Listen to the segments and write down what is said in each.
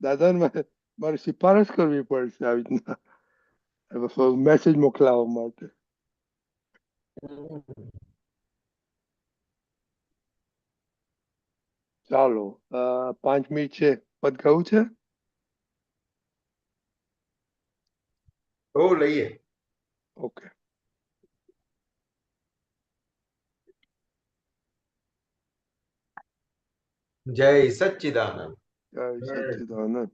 દાદાને મારે સિફારસ કરવી પડશે આવી રીતના મેસેજ મોકલાવવા માટે. ચાલો 5 મિનિટ છે, પદ કહું છે. લઈએ. ઓકે. જય સચ્ચિદાનંદ. જય સચ્ચિદાનંદ.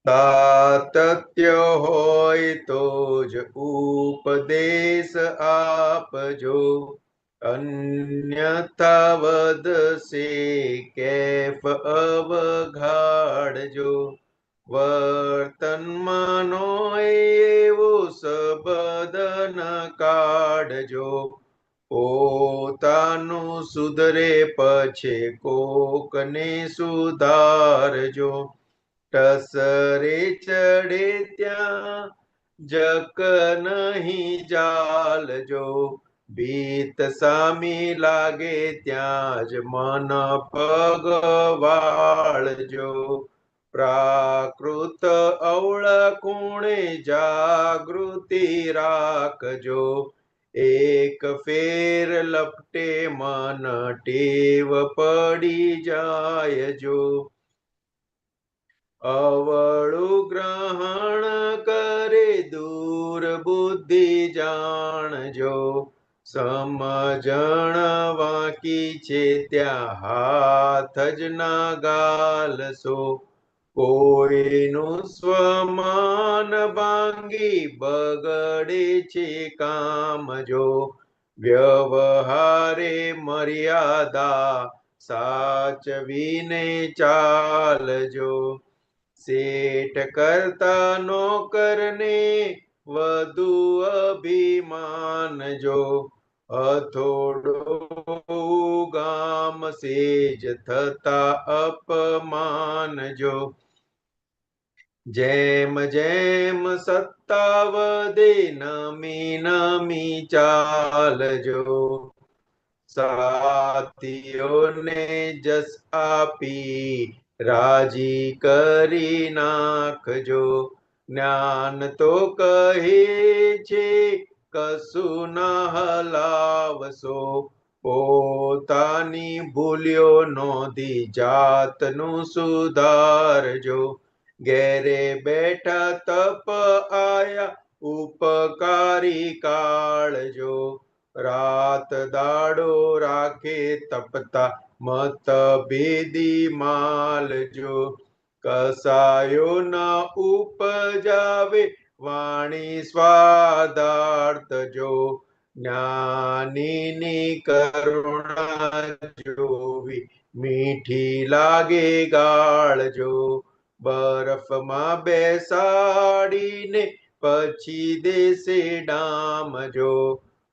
સાતત્ય હોય તો જ ઉપદેશ આપજો, અન્યથા વધશે કેફ અવઘાડજો. વર્તનમાં નો એવો સબદન કાઢજો, પોતાનું સુધરે પછી કોકને સુધારજો. ટસરે ચડે ત્યાં જક નહીં જાલજો, ભીત સામી લાગે ત્યાં જ મન પગ વાળજો. પ્રાકૃત અવળ કુણે જાગૃતિ રાખજો, એક ફેર લપટે મન ટેવ પડી જાય જો. અવળું ગ્રહણ કરે દૂર બુદ્ધિ જાણજો, સમજણ વાંકી છે ત્યાં હાથ જ ના ગાલશો. કોઈનું સ્વમાન ભાંગી બગડે છે કામ જો, વ્યવહારે મર્યાદા સાચવીને ચાલજો. શેઠ કરતા નોકરને વધુ અભિમાન જો, હથોડો ગામ સેજ થતા અપમાન જો. જેમ જેમ સત્તા વધે નમી નમી ચાલજો, સાથીઓને જસ આપી રાજી કરી નાખજો. જ્ઞાન તો કહે છે કશું ના હલાવશો, પોતાની ભૂલ્યો નોંધી જાતનું સુધારજો. ઘેરે બેઠા તપ આયા ઉપકારી કાળજો, રાત દાડો રાખે તપતા મત ભેદી માલજો. કસાયો ન ઉપજાવે વાણી સ્વાદાર્થજો, જ્ઞાનીની કરુણા જોવી મીઠી લાગે ગાળજો. બરફમાં બેસાડીને પછી દેશે ડામજો,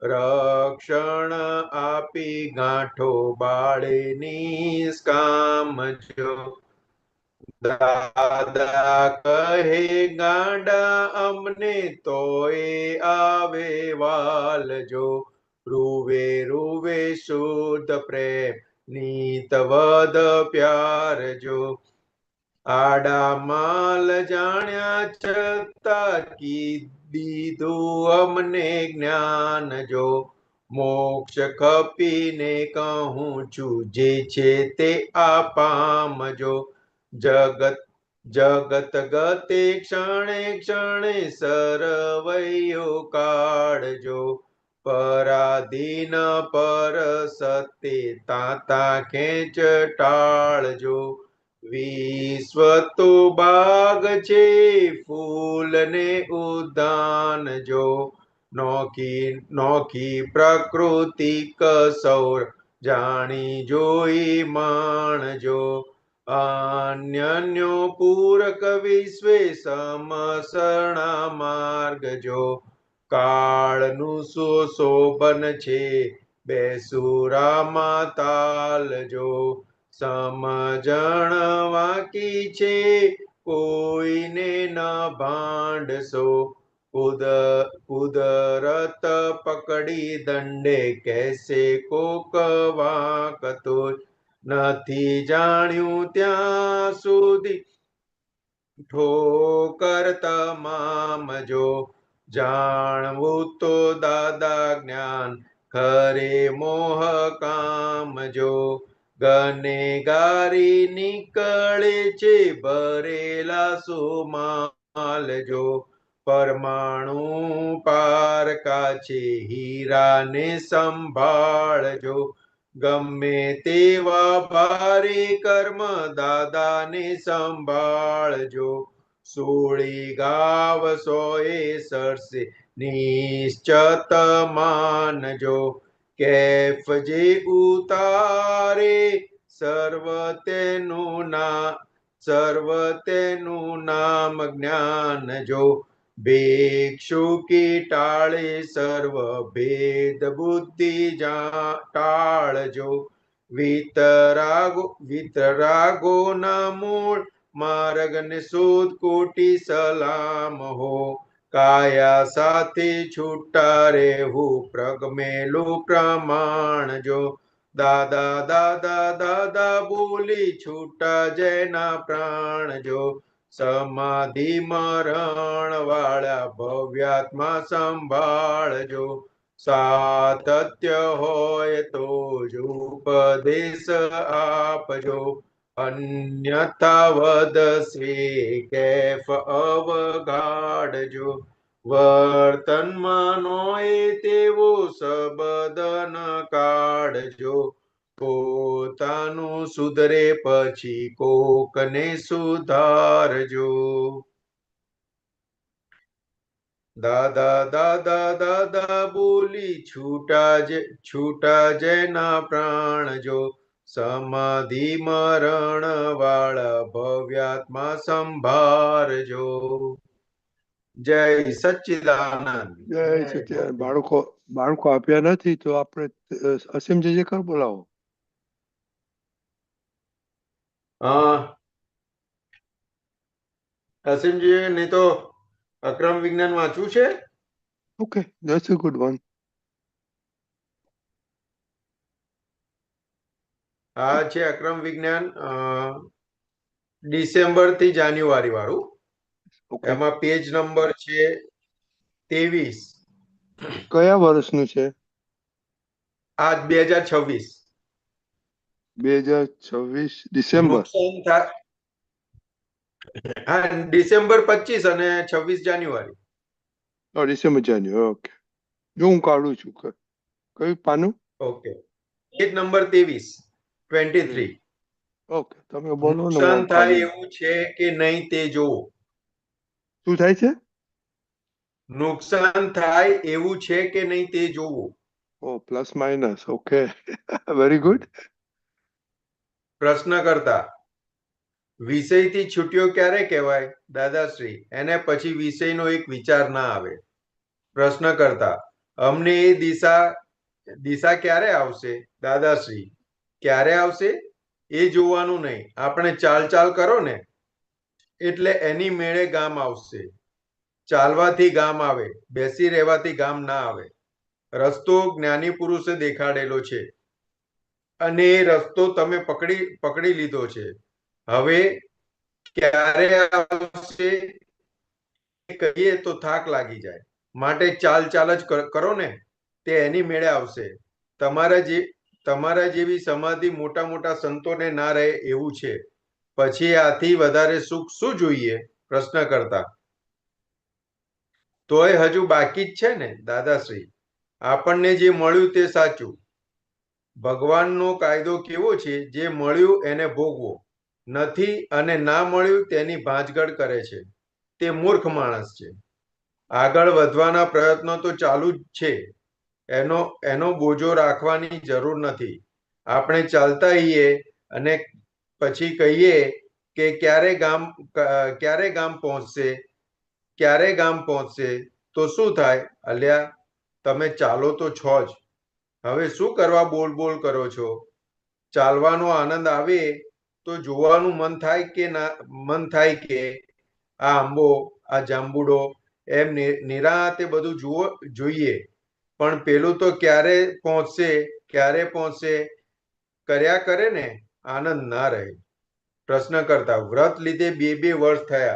રક્ષણ આપી ગાંઠો બાળે નિષ્કામજો. દાદા કહે ગાંડા અમને તોય આવે વાલજો, રૂવે રૂવે શુદ્ધ પ્રેમ નીતવદ પ્યારજો. આડા માલ જાણ્યા છતાં દીધું અમને જ્ઞાન જો, મોક્ષ ખપીને કહું છું જે છે તે આપામજો. જગત ગતે ક્ષણે ક્ષણે સરવૈયો કાઢજો, પરાધીન પર સત્ય તાતા ખેંચ ટાળજો. વિશ્વ તો બાગ છે ફૂલને ઉદ્યાન જો, નોખી પ્રકૃતિ કસૌર જાણી જોઈ માણજો. અન્યન્યો પૂરક વિશ્વે સમસરણા માર્ગ જો, કાળનું શોભન છે બેસુરામાં તાલજો. સમજણ વાકી છે કોઈને ન ભાંડશો, કુદરત પકડી દંડે કહેશે કોક વાંકતો. નથી જાણ્યું ત્યાં સુધી ઠોકર તમામ જો. જાણવું તો દાદા જ્ઞાન ખરે મોહ કામ જો. ગનેગારી નીકળે છે ભરેલા સુમાલ જો. પરમાણુ પારકા છે હીરાને સંભાળજો. ગમે તેવા ભારે કર્મ દાદાને સંભાળજો. સોળી ગાવ સોએ સરસે નિશ્ચત માનજો. કેફ જે ઉતારે સર્વ તેનું નામ જ્ઞાન જો. ભિક્ષુકી ટાળે સર્વ ભેદ બુદ્ધિ ટાળજો. વિતરાગો ના મૂળ માર્ગ ને શોધ કોટી સલામ હો. કાયા સાથે છૂટા રહેવું પ્રગમેલું પ્રમાણ જો. દાદા દાદા દાદા બોલી છૂટા જેના પ્રાણ જો. સમાધિ મરણ વાળા ભવ્યાત્મા સંભાળજો. સાતત્ય હોય તો જ ઉપદેશ આપજો. અન્યથા વદસ્વે કેફ અવગાડજો. વર્તનમાં નોય તેવો સબદન કાઢજો. પોતાનું સુધરે પછી કોકને સુધારજો. દાદા દાદા દાદા બોલી છૂટા જેના પ્રાણ જો. સમાધિ મરણ વાળા ભવ્યાત્મા સંભારજો. જય સચ્ચિદાનંદ. જય સચ્ચિદાનંદ. બાળકો આપ્યા નથી તો આપણે અસીમ જય જયકાર બોલાવો. અસીમજી નહીં તો અક્રમ વિજ્ઞાન વાંચવું છે. Okay, that's a good one. આ છે અક્રમ વિજ્ઞાન ડિસેમ્બર થી જાન્યુઆરી વાળું. એમાં પેજ નંબર છે 23. કયા વર્ષનું છે? આજ 2026. 2026 ડિસેમ્બર. હા, ડિસેમ્બર 25 અને 26 જાન્યુઆરી. ડિસેમ્બર જાન્યુઆરી. ઓકે, જો હું કાઢું છું. કયું પાનું? Okay, page number 23. ઓકે, તમે બોલો. નુકસાન થાય એવું છે કે નહીં તે જોવો. શું થાય છે? નુકસાન થાય એવું છે કે નહીં તે જોવું. ઓ, plus minus. Okay, very good. પ્રશ્ન કરતા વિષયથી છૂટ્યો ક્યારે કહેવાય? દાદાશ્રી, એને પછી વિષયનો એક વિચાર ના આવે. પ્રશ્ન કરતા અમને એ દિશા ક્યારે આવશે? દાદાશ્રી, ક્યારે આવશે એ જોવાનું નહીં. આપણે ચાલ કરો ને એટલે એની મેળે ગામ આવશે. ચાલવાથી ગામ આવે, બેસી રહેવાથી ગામ ના આવે. રસ્તો જ્ઞાની પુરુષે દેખાડેલો છે અને એ રસ્તો તમે પકડી લીધો છે. હવે ક્યારે આવશે કહીએ તો થાક લાગી જાય. માટે ચાલ જ કરો ને, તે એની મેળે આવશે. તમારા જેવી સમાધિ મોટા સંતોને ના રહે એવું છે. પછી આથી વધારે સુખ શું જોઈએ? પ્રશ્ન કરતા તોય હજુ બાકી જ છે ને? દાદાશ્રી, આપણને જે મળ્યું તે સાચું. ભગવાનનો કાયદો કેવો છે? જે મળ્યું એને ભોગવો, નથી અને ના મળ્યું તેની ભાંજગડ કરે છે તે મૂર્ખ માણસ છે. આગળ વધવાના પ્રયત્નો તો ચાલુ જ છે. એનો બોજો રાખવાની જરૂર નથી. આપણે ચાલતા રહીએ અને પછી કહીએ કે ક્યારે ગામ પહોંચશે તો શું થાય? અલ્યા, તમે ચાલો તો છો જ. હવે શું કરવા બોલ કરો છો? ચાલવાનો આનંદ આવે તો જોવાનું મન થાય કે આ આંબો, આ જાંબુડો, એમ નિરાંતે બધું જોઈએ. પણ પેલું તો ક્યારે પહોંચશે કર્યા કરે ને આનંદ ના રહે. પ્રશ્નકર્તા વ્રત લીધે 2 વર્ષ થયા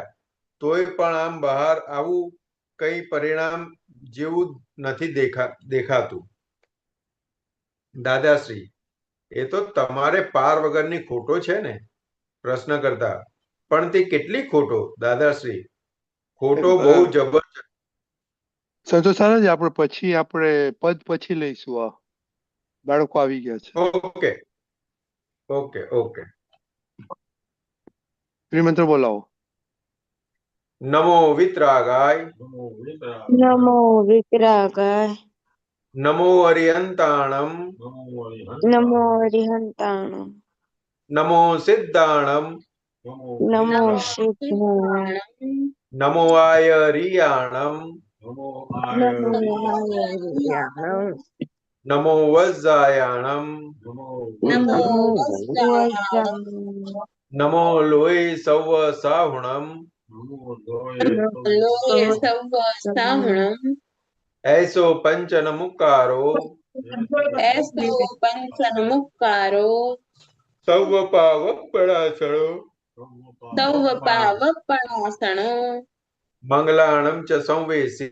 તોય પણ આમ બહાર આવું કઈ પરિણામ જેવું નથી દેખાતું. દાદાશ્રી, એ તો તમારે પાર વગરની ખોટો છે ને. પ્રશ્નકર્તા, પણ તે કેટલી ખોટો દાદાશ્રી? ખોટો બહુ જબરજસ્ત. તો સારા જ આપણે પદ પછી લઈશું. આ બાળકો આવી ગયા છે. Okay okay okay. ત્રિમંત્ર બોલાવો. નમો વિતરાગાય, નમો વિતરાગાય, નમો અરિયંતાણમ, નમો અરિહંતાણમ, નમો સિદ્ધાણમ, નમો સિદ્ધાય, નમો આયરિયાણમ, નમો આયર્યાણમ, નમો વજ્જાયાણમ, નમો વજ્જાયણમ, નમો લોય સૌ સાહુણમ, એસો પંચન મુકારો, પંચનમુક્કારો, સૌ પાવપડાસણો, સૌવપાવપણાસણો, મંગલાણમ ચ સંવેસી,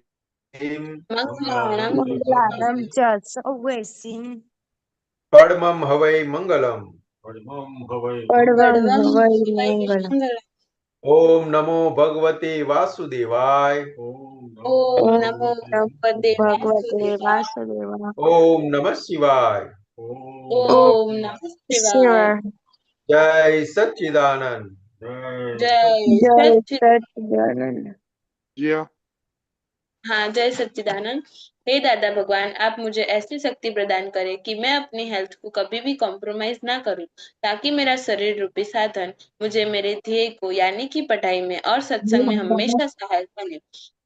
મંગલાણમ ચ સૌવેસીમ, પડમમ હવૈ મંગલમ, પડવમ હવૈ મંગલમ. ઓમ નમો ભગવતે વાસુદેવાય, ઓમ નમો ભગવતે વાસુદેવાય. ઓમ નમઃ શિવાય, ઓમ નમઃ શિવાય. જય સચ્ચિદાનંદ. જય સચ્ચિદાનંદ. જીયા. हाँ, जय सच्चिदानंद। हे दादा भगवान, आप मुझे ऐसी शक्ति प्रदान करें कि मैं अपनी हेल्थ को कभी भी कॉम्प्रोमाइज ना करूं, ताकि मेरा शरीर रूपी साधन मुझे मेरे ध्येय को यानी कि पढ़ाई में और सत्संग में हमेशा सहायक बने।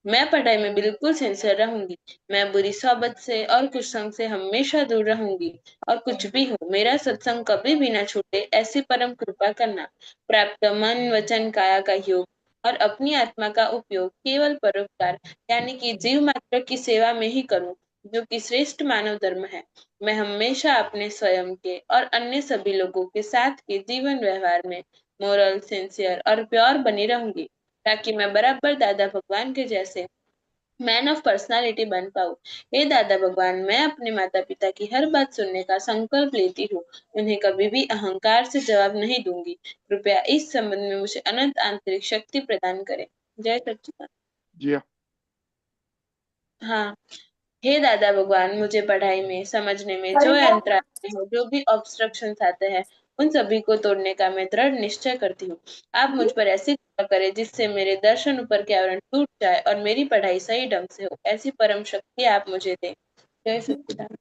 मैं पढ़ाई में बिल्कुल सिंसियर रहूंगी। मैं बुरी सोबत से और कुसंग से हमेशा दूर रहूंगी। और कुछ भी हो, मेरा सत्संग कभी भी न छूटे, ऐसी परम कृपा करना। प्राप्त मन वचन काया का योग और अपनी आत्मा का उपयोग केवल परोपकार यानी कि जीव मात्र की सेवा में ही करूं, जो कि श्रेष्ठ मानव धर्म है। मैं हमेशा अपने स्वयं के और अन्य सभी लोगों के साथ के जीवन व्यवहार में मोरल, सिंसियर और प्योर बनी रहूंगी, ताकि मैं बराबर दादा भगवान के जैसे मैन ऑफ पर्सनालिटी बन पाऊं। हे दादा भगवान, मैं अपने माता पिता की हर बात सुनने का संकल्प लेती हूँ। उन्हें कभी भी अहंकार से जवाब नहीं दूंगी। कृपया इस संबंध में मुझे अनंत आंतरिक शक्ति प्रदान करें। जय सच्चिदानंद। જીયા. हाँ, हे दादा भगवान, मुझे पढ़ाई में समझने में जो अंतराल हो, जो भी ऑब्स्ट्रक्शंस आते हैं, उन सभी को तोड़ने का मैं दृढ़ निश्चय करती हूँ। आप मुझ पर ऐसी कृपा करें जिससे मेरे दर्शन ऊपर के आवरण टूट जाए और मेरी पढ़ाई सही ढंग से हो। ऐसी परम शक्ति आप मुझे दें। जय सच्चिदानंद।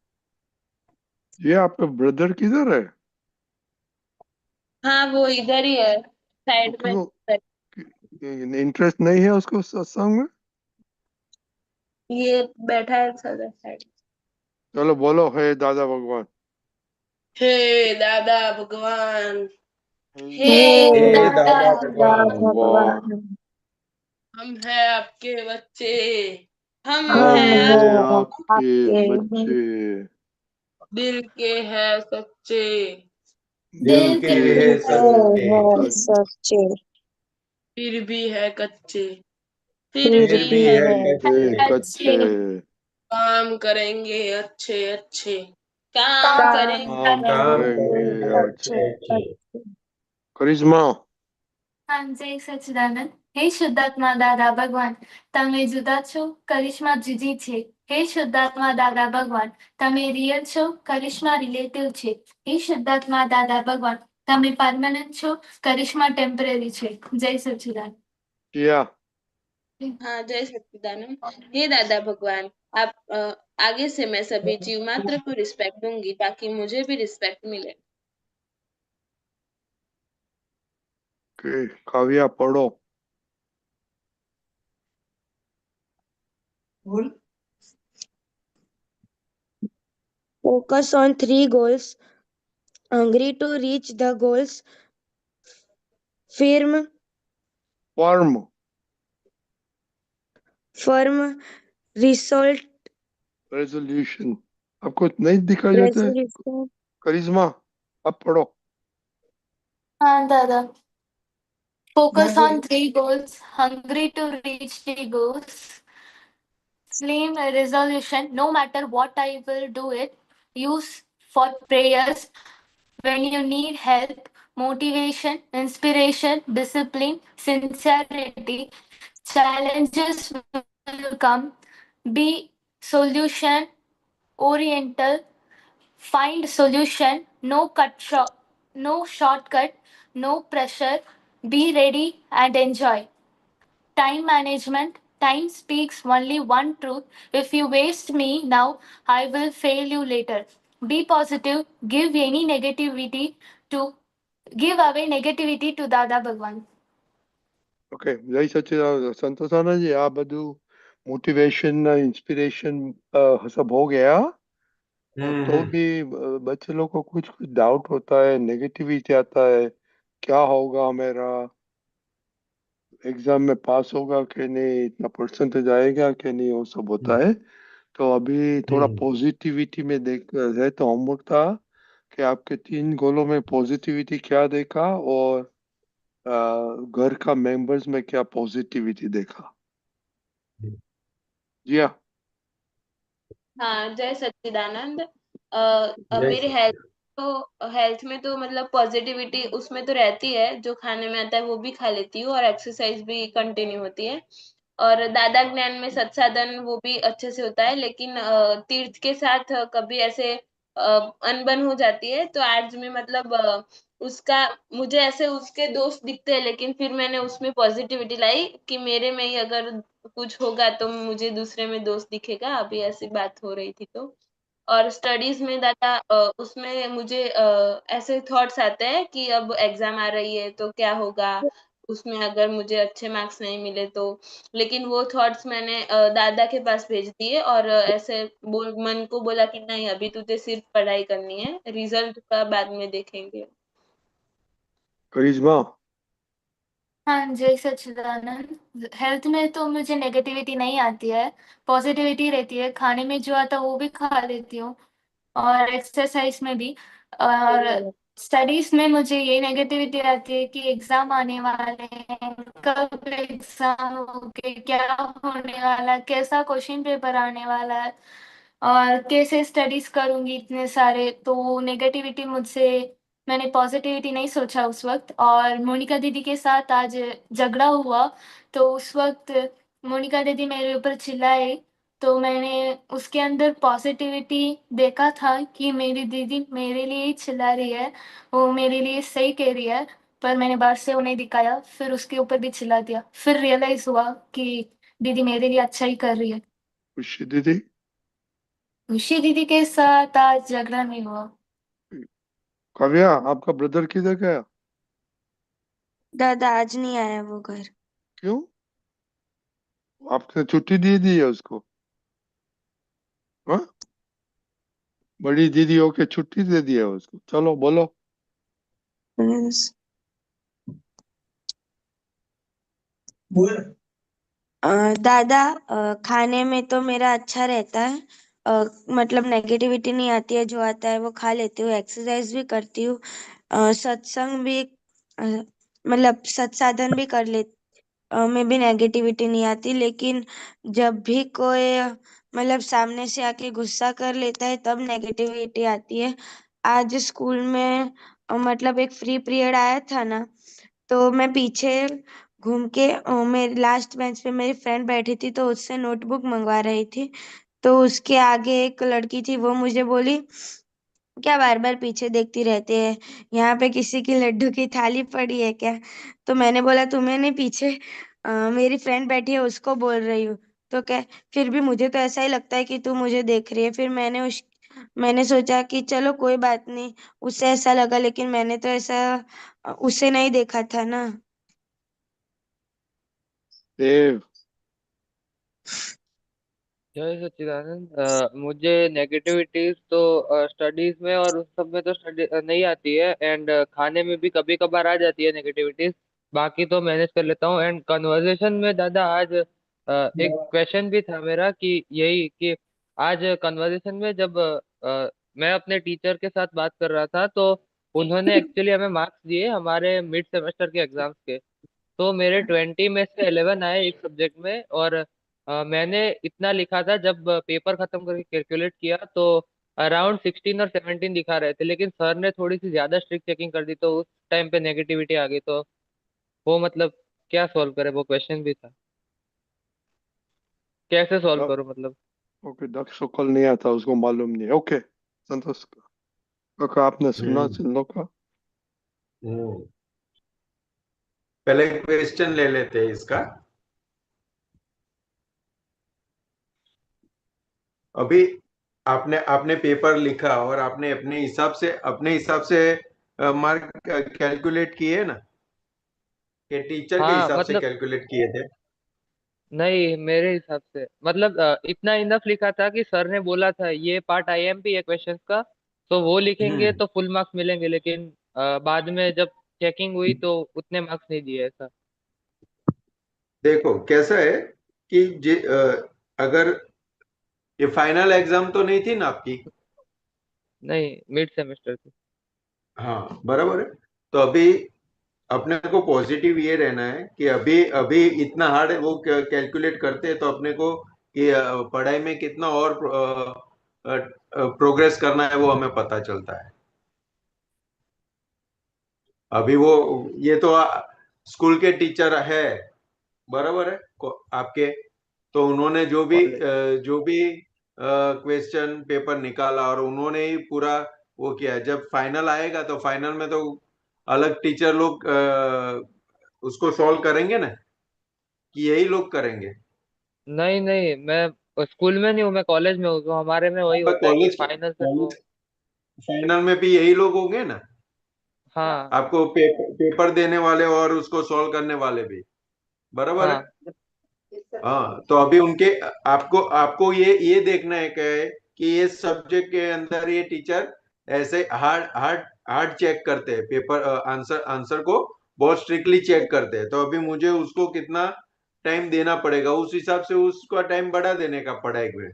ये आपका ब्रदर किधर है? हाँ, वो इधर ही है, साइड में। इंटरेस्ट नहीं है उसको सत्संग में? ये बैठा है सदर साइड। चलो बोलो, हे दादा भगवान। हे दादा भगवान, हे हे दादा दादा भगवान, भगवान, हम हैं आपके बच्चे, हम हम हैं हैं आपके आपके बच्चे, दिल के हैं सच्चे, दिल के है सच्चे, है सच्चे, फिर भी है कच्चे, फिर फिर भी भी है है कच्चे कच्चे, कच्चे। काम करेंगे अच्छे अच्छे, काम काम करेंगे काम करेंगे करेंगे अच्छे। अच्छे अच्छे। करिश्मा। हाँ जय सच्चिदानंद। हे શુદ્ધાત્મા દાદા ભગવાન, તમે જુદા છો, કરિશ્મા જુદી છે. હે શુદ્ધાત્મા દાદા ભગવાન, તમે રિયલ છો, કરિશ્મા રિલેટિવ છે. હે શુદ્ધાત્મા દાદા ભગવાન, તમે પરમાનન્ટ છો, કરિશ્મા ટેમ્પરરી છે. જય સચ્ચિદાનંદ। जिया। हाँ, जय सच्चिदानंद। हे दादा भगवान, आप आगे से मैं सभी जीव मात्र को रिस्पेक्ट दूंगी, ताकि मुझे भी रिस्पेक्ट मिले। के काव्या पढ़ो। Focus on 3 goals. Hungry to reach the goals. Firm result resolution. आपको नहीं दिखाई देता है? resolution. करिश्मा, अब पढ़ो। हाँ दादा, focus on 3 goals, hungry to reach the goals, slim resolution, no matter what I will do it, use for prayers when you need help, motivation, inspiration, discipline, sincerity, challenges will come, be solution oriental, find solution, no shortcut, no pressure, be ready and enjoy. Time management, time speaks only one truth. If you waste me now, I will fail you later. Be positive, to give away negativity to Dada Bhagwan. Okay, જય સચ્ચિદાનંદ. સંતોષ આનંદ जी, આ બધું motivation inspiration सब हो गया, और तो हम्म भी बच्चे लोग को कुछ कुछ डाउट होता है, नेगेटिविटी आता है, क्या होगा मेरा एग्जाम में, पास होगा कि नहीं, इतना परसेंटेज आएगा कि नहीं, वो सब होता है। तो अभी थोड़ा हम्म पॉजिटिविटी में देख है, तो होमवर्क था कि आपके 3 गोलों में पॉजिटिविटी क्या देखा, और घर का मेंबर्स में क्या पॉजिटिविटी देखा। जी हाँ। हाँ, जय सच्चिदानंद। जय मेरे हेल्थ में तो मतलब पॉजिटिविटी उसमें तो रहती है, जो खाने में आता है वो भी खा लेती हूँ और एक्सरसाइज भी कंटिन्यू होती है। और दादा ज्ञान में सत्साधन वो भी अच्छे से होता है, लेकिन तीर्थ के साथ कभी ऐसे अनबन हो जाती है, तो आज में मतलब उसका मुझे ऐसे उसके दोस्त दिखते हैं, लेकिन फिर मैंने उसमें पॉजिटिविटी लाई कि मेरे में ही अगर कुछ होगा तो मुझे दूसरे में दोस्त दिखेगा, अभी ऐसी बात हो रही थी तो। और स्टडीज में दादा उसमें मुझे ऐसे थॉट्स आते हैं कि अब एग्जाम आ रही है तो क्या होगा, उसमें अगर मुझे अच्छे मार्क्स नहीं मिले तो। लेकिन वो थॉट्स मैंने दादा के पास भेज दिए और ऐसे मन को बोला कि नहीं, अभी तुझे सिर्फ पढ़ाई करनी है, रिजल्ट का बाद में देखेंगे। करिश्मा। हाँ, जय सच्चिदानंद। हेल्थ में तो मुझे नेगेटिविटी नहीं आती है, पॉजिटिविटी रहती है। खाने में जो आता है वो भी खा लेती हूँ, और एक्सरसाइज में भी। और स्टडीज में मुझे ये नेगेटिविटी आती है कि एग्जाम आने वाले हैं, कब एग्जाम होंगे, क्या होने वाला है, कैसा क्वेश्चन पेपर आने वाला है, और कैसे स्टडीज करूंगी इतने सारे। तो नेगेटिविटी मुझसे, मैंने पॉजिटिविटी नहीं सोचा उस वक्त। और मोनिका दीदी के साथ आज झगड़ा हुआ, तो उस वक्त मोनिका दीदी मेरे ऊपर चिल्लाई, तो मैंने उसके अंदर पॉजिटिविटी देखा था कि मेरी दीदी मेरे लिए ही चिल्ला रही है, वो मेरे लिए सही कह रही है। पर मैंने बाहर से वो नहीं दिखाया, फिर उसके ऊपर भी चिल्ला दिया। फिर रियलाइज हुआ कि दीदी मेरे लिए अच्छा ही कर रही है। खुशी दीदी। खुशी दीदी के साथ आज झगड़ा नहीं हुआ। काव्या, आपका ब्रदर किधर गया? दादा आज नहीं आया वो घर। क्यों? आपने छुट्टी दे दी है उसको? हाँ, बड़ी दीदी होके छुट्टी दे दी है उसको? चलो बोलो। बस, दादा, खाने में तो मेरा अच्छा रहता है। मतलब नेगेटिविटी नहीं आती है, जो आता है वो खा लेती हूँ, एक्सरसाइज भी करती हूँ, सत्संग भी, मतलब सत्साधन भी कर ले, में भी नेगेटिविटी नहीं आती। लेकिन जब भी कोई मतलब सामने से आके गुस्सा कर लेता है तब नेगेटिविटी आती है। आज स्कूल में मतलब एक फ्री पीरियड आया था ना, तो मैं पीछे घूम के मेरी लास्ट बेंच पे मेरी फ्रेंड बैठी थी, तो उससे नोटबुक मंगवा रही थी। तो उसके आगे एक लड़की थी, वो मुझे बोली, क्या बार बार पीछे देखती रहते हैं, यहाँ पे किसी की लड्डू की थाली पड़ी है क्या? तो मैंने बोला, तुम्हें नहीं, पीछे मेरी फ्रेंड बैठी है उसको बोल रही हूँ। तो क्या, फिर भी मुझे तो ऐसा ही लगता है कि तू मुझे देख रही है। फिर मैंने सोचा कि चलो कोई बात नहीं, उससे ऐसा लगा, लेकिन मैंने तो ऐसा उसे नहीं देखा था ना। देव। जय सच्चिदानंद। मुझे नेगेटिविटीज तो स्टडीज में और उस सब में तो स्टडी नहीं आती है, एंड खाने में भी कभी कभार आ जाती है नेगेटिविटीज। बाकी तो मैनेज कर लेता हूँ। एंड कन्वर्सेशन में दादा आज एक क्वेश्चन भी था मेरा कि यही कि आज कन्वर्सेशन में जब मैं अपने टीचर के साथ बात कर रहा था, तो उन्होंने एक्चुअली हमें मार्क्स दिए हमारे मिड सेमेस्टर के एग्जाम्स के। तो मेरे 20 में से 11 आए एक सब्जेक्ट में, और मैंने इतना लिखा था। जब पेपर खत्म करके कैलकुलेट किया तो अराउंड 16 और 17 दिखा रहे थे, लेकिन सर ने थोड़ी सी ज्यादा स्ट्रिक्ट चेकिंग कर दी तो उस टाइम पे नेगेटिविटी आ गई। तो वो मतलब क्या सॉल्व करे, वो क्वेश्चन भी था, कैसे सॉल्व करूं मतलब। ओके, दक्ष को कल नहीं आता, उसको मालूम नहीं। ओके, संतोष काका, आपने सुना हम्म चिल्लो का? हम्म पहले क्वेश्चन ले लेते हैं इसका। अभी आपने आपने पेपर लिखा और आपने अपने हिसाब से मार्क कैलकुलेट किए ना, कि टीचर के हाँ हिसाब से मतलब, कैलकुलेट किए थे? नहीं मेरे हिसाब से मतलब इतना इनफ लिखा था कि सर ने बोला था ये पार्ट आईएमपी है क्वेश्चंस का, तो वो लिखेंगे हम्म तो फुल मार्क्स मिलेंगे। लेकिन बाद में जब चेकिंग हुई तो उतने मार्क्स नहीं दिए ऐसा। देखो कैसा है कि अगर ये फाइनल एग्जाम तो नहीं थी ना आपकी? नहीं, मिड सेमेस्टर की। हाँ, बराबर है। तो अभी अपने को पॉजिटिव ये रहना है कि अभी अभी इतना हार्ड वो कैलकुलेट करते हैं तो अपने को कि पढ़ाई में कितना और प्रोग्रेस करना है वो हमें पता चलता है। अभी वो ये तो स्कूल के टीचर है, बराबर है आपके। तो उन्होंने कॉलेज। जो भी क्वेश्चन पेपर निकाला और उन्होंने ही पूरा वो किया। जब फाइनल आएगा तो फाइनल में तो अलग टीचर लोग उसको सॉल्व करेंगे ना, कि यही लोग करेंगे? नहीं नहीं, मैं स्कूल में नहीं हूँ, मैं कॉलेज में हूँ, तो हमारे में वही आपका होता है कि कॉलेज फाइनल से कॉलेज वो। फाइनल में भी यही लोग होंगे ना? हाँ आपको पेपर देने वाले और उसको सॉल्व करने वाले भी, बराबर है। हाँ हाँ, तो अभी उनके आपको आपको ये देखना है कि ये सब्जेक्ट के अंदर ये टीचर ऐसे हार्ड हार्ड हार्ड चेक करते हैं, पेपर आंसर आंसर को बहुत स्ट्रिक्टली चेक करते हैं। तो अभी मुझे उसको कितना टाइम देना पड़ेगा, उस हिसाब से उसका टाइम बढ़ा देने का पढ़ाई में।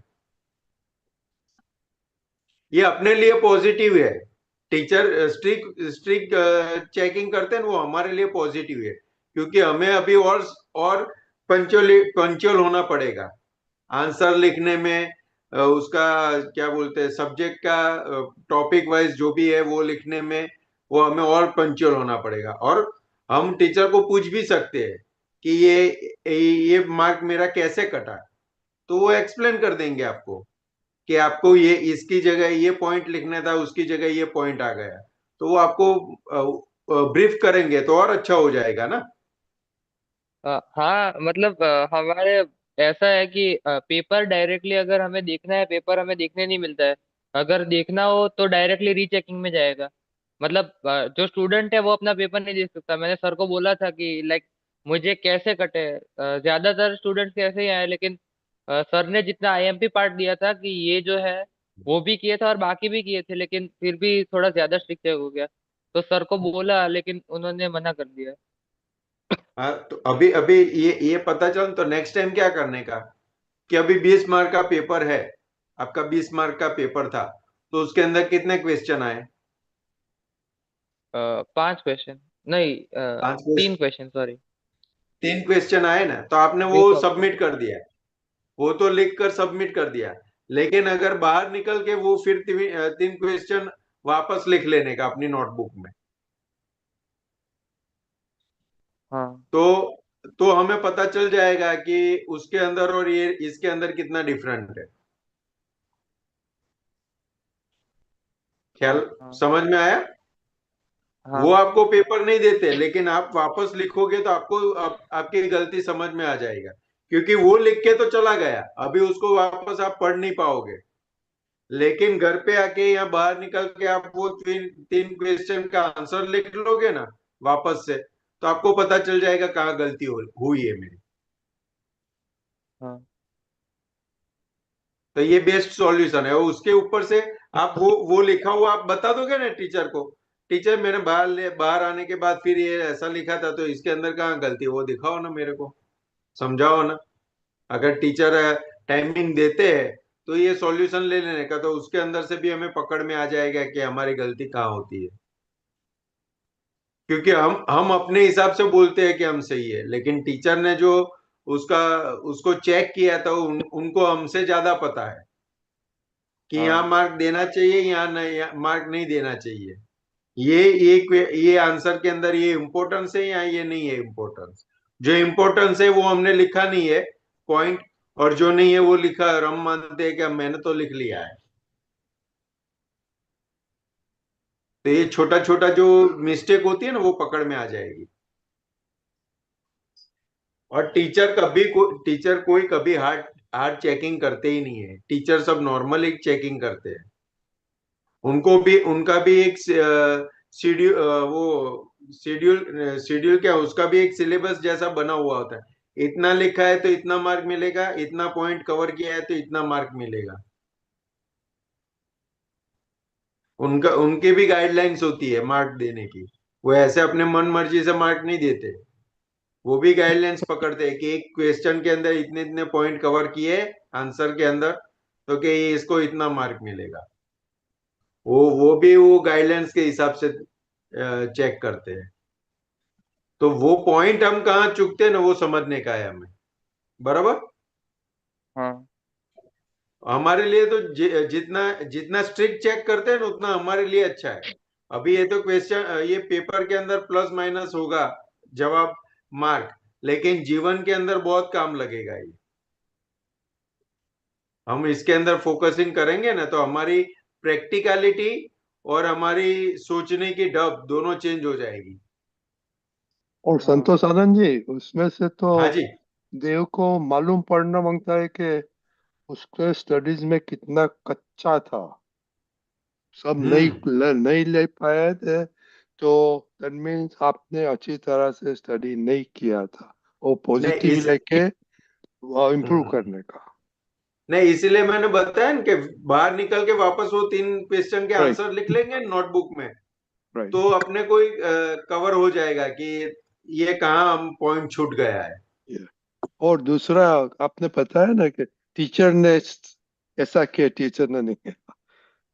ये अपने लिए पॉजिटिव है। टीचर स्ट्रिक्ट स्ट्रिक्ट चेकिंग करते हैं वो हमारे लिए पॉजिटिव है, क्योंकि हमें अभी और पंचुअल होना पड़ेगा आंसर लिखने में। उसका क्या बोलते हैं, सब्जेक्ट का टॉपिक वाइज जो भी है वो लिखने में, वो हमें और पंचुअल होना पड़ेगा। और हम टीचर को पूछ भी सकते हैं कि ये मार्क मेरा कैसे कटा, तो वो एक्सप्लेन कर देंगे आपको कि आपको ये इसकी जगह ये पॉइंट लिखना था, उसकी जगह ये पॉइंट आ गया। तो वो आपको ब्रीफ करेंगे तो और अच्छा हो जाएगा ना। हाँ मतलब हमारे ऐसा है कि पेपर डायरेक्टली अगर हमें देखना है, पेपर हमें देखने नहीं मिलता है। अगर देखना हो तो डायरेक्टली रीचेकिंग में जाएगा। मतलब जो स्टूडेंट है वो अपना पेपर नहीं देख सकता। मैंने सर को बोला था कि लाइक मुझे कैसे कटे, ज्यादातर स्टूडेंट्स कैसे ही आए, लेकिन सर ने जितना आईएमपी पार्ट दिया था कि ये जो है वो भी किए थे और बाकी भी किए थे, लेकिन फिर भी थोड़ा ज्यादा स्ट्रिक्ट हो गया। तो सर को बोला लेकिन उन्होंने मना कर दिया। हाँ, तो अभी अभी ये पता चल तो नेक्स्ट टाइम क्या करने का, कि अभी 20 मार्क का पेपर है, आपका 20 मार्क का पेपर था, तो उसके अंदर कितने क्वेश्चन आए? 5 क्वेश्चन, नहीं 3 5 क्वेश्चन, क्वेश्चन, सॉरी। 3 क्वेश्चन आए ना, तो आपने वो विथ ऑप्शन। सबमिट कर दिया, वो तो लिख कर सबमिट कर दिया। लेकिन अगर बाहर निकल के वो फिर 3 क्वेश्चन वापस लिख लेने का अपनी नोटबुक में, हाँ तो हमें पता चल जाएगा कि उसके अंदर और ये इसके अंदर कितना डिफरेंट है। ख्याल हाँ हाँ समझ में आया? वो हाँ आपको पेपर नहीं देते, लेकिन आप वापस लिखोगे तो आपको आपकी गलती समझ में आ जाएगा, क्योंकि वो लिख के तो चला गया, अभी उसको वापस आप पढ़ नहीं पाओगे। लेकिन घर पे आके या बाहर निकल के आप वो 3 क्वेश्चन का आंसर लिख लोगे ना वापस से, तो आपको पता चल जाएगा कहाँ गलती हुई है मेरी। हाँ तो ये बेस्ट सॉल्यूशन है। और उसके ऊपर से आप वो लिखा हुआ आप बता दोगे ना टीचर को, टीचर मैंने बाहर आने के बाद फिर ये ऐसा लिखा था, तो इसके अंदर कहाँ गलती है वो दिखाओ ना मेरे को, समझाओ ना। अगर टीचर टाइमिंग देते हैं तो ये सॉल्यूशन ले लेने का, तो उसके अंदर से भी हमें पकड़ में आ जाएगा कि हमारी गलती कहाँ होती है। क्योंकि हम अपने हिसाब से बोलते हैं कि हम सही है, लेकिन टीचर ने जो उसका उसको चेक किया था उनको हमसे ज्यादा पता है कि यहाँ हाँ मार्क देना चाहिए, यहाँ नहीं, मार्क नहीं देना चाहिए। ये आंसर के अंदर ये इम्पोर्टेंस है या ये नहीं है इम्पोर्टेंस। जो इम्पोर्टेंस है वो हमने लिखा नहीं है पॉइंट, और जो नहीं है वो लिखा, और हम मानते हैं कि मैंने तो लिख लिया है। तो ये छोटा छोटा जो मिस्टेक होती है ना वो पकड़ में आ जाएगी। और टीचर कोई कभी हार्ड हार्ड चेकिंग करते ही नहीं है। टीचर सब नॉर्मल एक चेकिंग करते हैं। उनका भी एक शेड्यूल, वो शेड्यूल क्या, उसका भी एक सिलेबस जैसा बना हुआ होता है। इतना लिखा है तो इतना मार्क मिलेगा, इतना पॉइंट कवर किया है तो इतना मार्क मिलेगा। उनके भी गाइडलाइंस होती है मार्क देने की। वो ऐसे अपने मन मर्जी से मार्क नहीं देते। वो भी गाइडलाइंस पकड़ते हैं कि एक क्वेश्चन के अंदर इतने इतने पॉइंट कवर किए आंसर के अंदर, तो कि ये इसको इतना मार्क मिलेगा। वो भी वो गाइडलाइंस के हिसाब से चेक करते हैं। तो वो पॉइंट हम कहाँ चुकते हैं ना, वो समझने का है हमें। बराबर। हाँ हमारे लिए तो जितना जितना स्ट्रिक्ट चेक करते हैं ना उतना हमारे लिए अच्छा है। अभी ये तो क्वेश्चन, ये पेपर के अंदर प्लस माइनस होगा जवाब, मार्क, लेकिन जीवन के अंदर बहुत काम लगेगा ये। हम इसके अंदर फोकसिंग करेंगे ना तो हमारी प्रैक्टिकलिटी और हमारी सोचने की ढब दोनों चेंज हो जाएगी। और संतोष आनंद जी, उसमें से तो हाँ जी। देव को मालूम पड़ना मांगता है कि उसके स्टडीज में कितना कच्चा था, सब हम्म। नहीं ले पाए थे, तो दैट मीन्स आपने अच्छी तरह से स्टडी नहीं किया था, वो नहीं पॉजिटिव इस लेके इम्प्रूव हम्म, करने का। नहीं इसीलिए मैंने बताया ना कि बाहर निकल के वापस वो 3 क्वेश्चन के राइट आंसर लिख लेंगे नोटबुक में, राइट। तो अपने को कवर हो जाएगा कि ये कहाँ हम पॉइंट छूट गया है। और दूसरा, आपने बताया ना कि टीचर ने ऐसा किया, टीचर ने नहीं किया।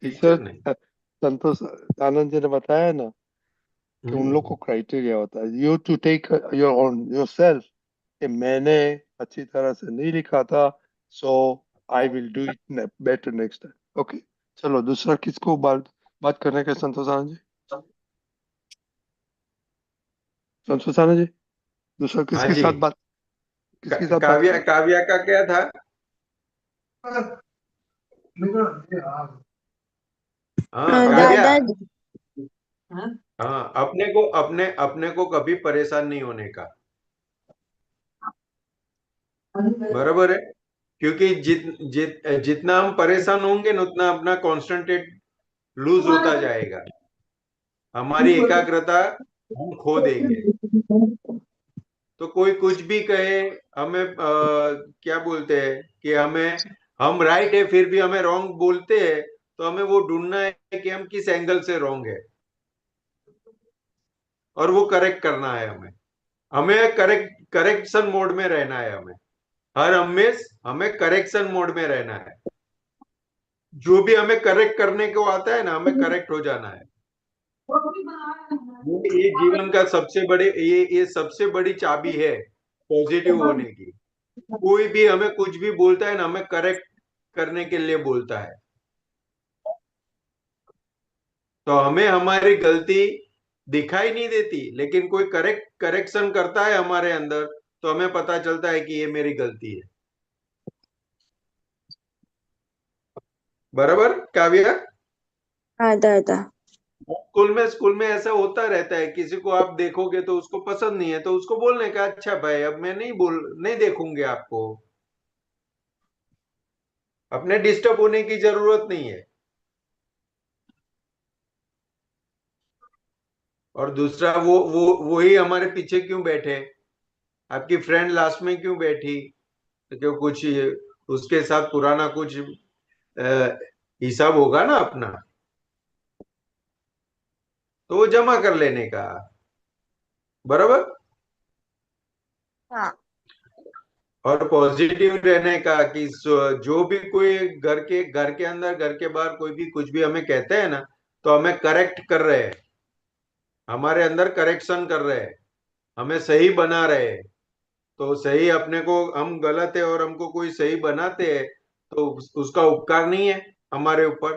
टीचर टीचर नहीं। संतोष आनंद जी ने बताया ना कि उन लोग को हम्म। क्राइटेरिया होता है, you to take your on yourself, कि मैंने अच्छी तरह से नहीं लिखा था, so I will do it better next time. Okay, चलो दूसरा किसको बात करने का, संतोष आनंद जी? संतोष आनंद जी, दूसरा हाँ किसके जी। साथ बात, किसके साथ बात काव्या करें? काव्या का क्या था? हाँ काव्या। दादा हाँ, अपने को कभी परेशान नहीं होने का। बराबर है। क्योंकि जितना हम परेशान होंगे ना उतना अपना कॉन्सेंट्रेट लूज होता जाएगा। हमारी एकाग्रता हम खो देंगे। तो कोई कुछ भी कहे, हमें क्या बोलते हैं कि हम राइट है फिर भी हमें रॉन्ग बोलते हैं, तो हमें वो ढूंढना है कि हम किस एंगल से रॉन्ग है, और वो करेक्ट करना है हमें। हमें करेक्शन मोड में रहना है। हर हमेश हमें करेक्शन मोड में रहना है। जो भी हमें करेक्ट करने को आता है ना, हमें करेक्ट हो जाना है। ये जीवन का सबसे बड़े ये सबसे बड़ी चाबी है पॉजिटिव होने की। कोई भी हमें कुछ भी बोलता है ना, हमें करेक्ट करने के लिए बोलता है। तो हमें हमारी गलती दिखाई नहीं देती, लेकिन कोई करेक्शन करता है हमारे अंदर, तो हमें पता चलता है कि ये मेरी गलती है। बराबर काव्या। हाँ दादा। स्कूल में ऐसा होता रहता है, किसी को आप देखोगे तो उसको पसंद नहीं है तो उसको बोलने का, अच्छा भाई अब मैं नहीं देखूंगे आपको। अपने डिस्टर्ब होने की जरूरत नहीं है। और दूसरा, वो ही हमारे पीछे क्यों बैठे? आपकी फ्रेंड लास्ट में क्यों बैठी? तो क्यों कुछ उसके साथ पुराना कुछ हिसाब होगा ना अपना, तो वो जमा कर लेने का। बराबर। हाँ और पॉजिटिव रहने का कि जो भी कोई घर के अंदर घर के बाहर कोई भी कुछ भी हमें कहते हैं ना, तो हमें करेक्ट कर रहे हैं। हमारे अंदर करेक्शन कर रहे हैं, हमें सही बना रहे हैं। तो सही अपने को, हम गलत है और हमको कोई सही बनाते हैं तो उसका उपकार नहीं है हमारे ऊपर।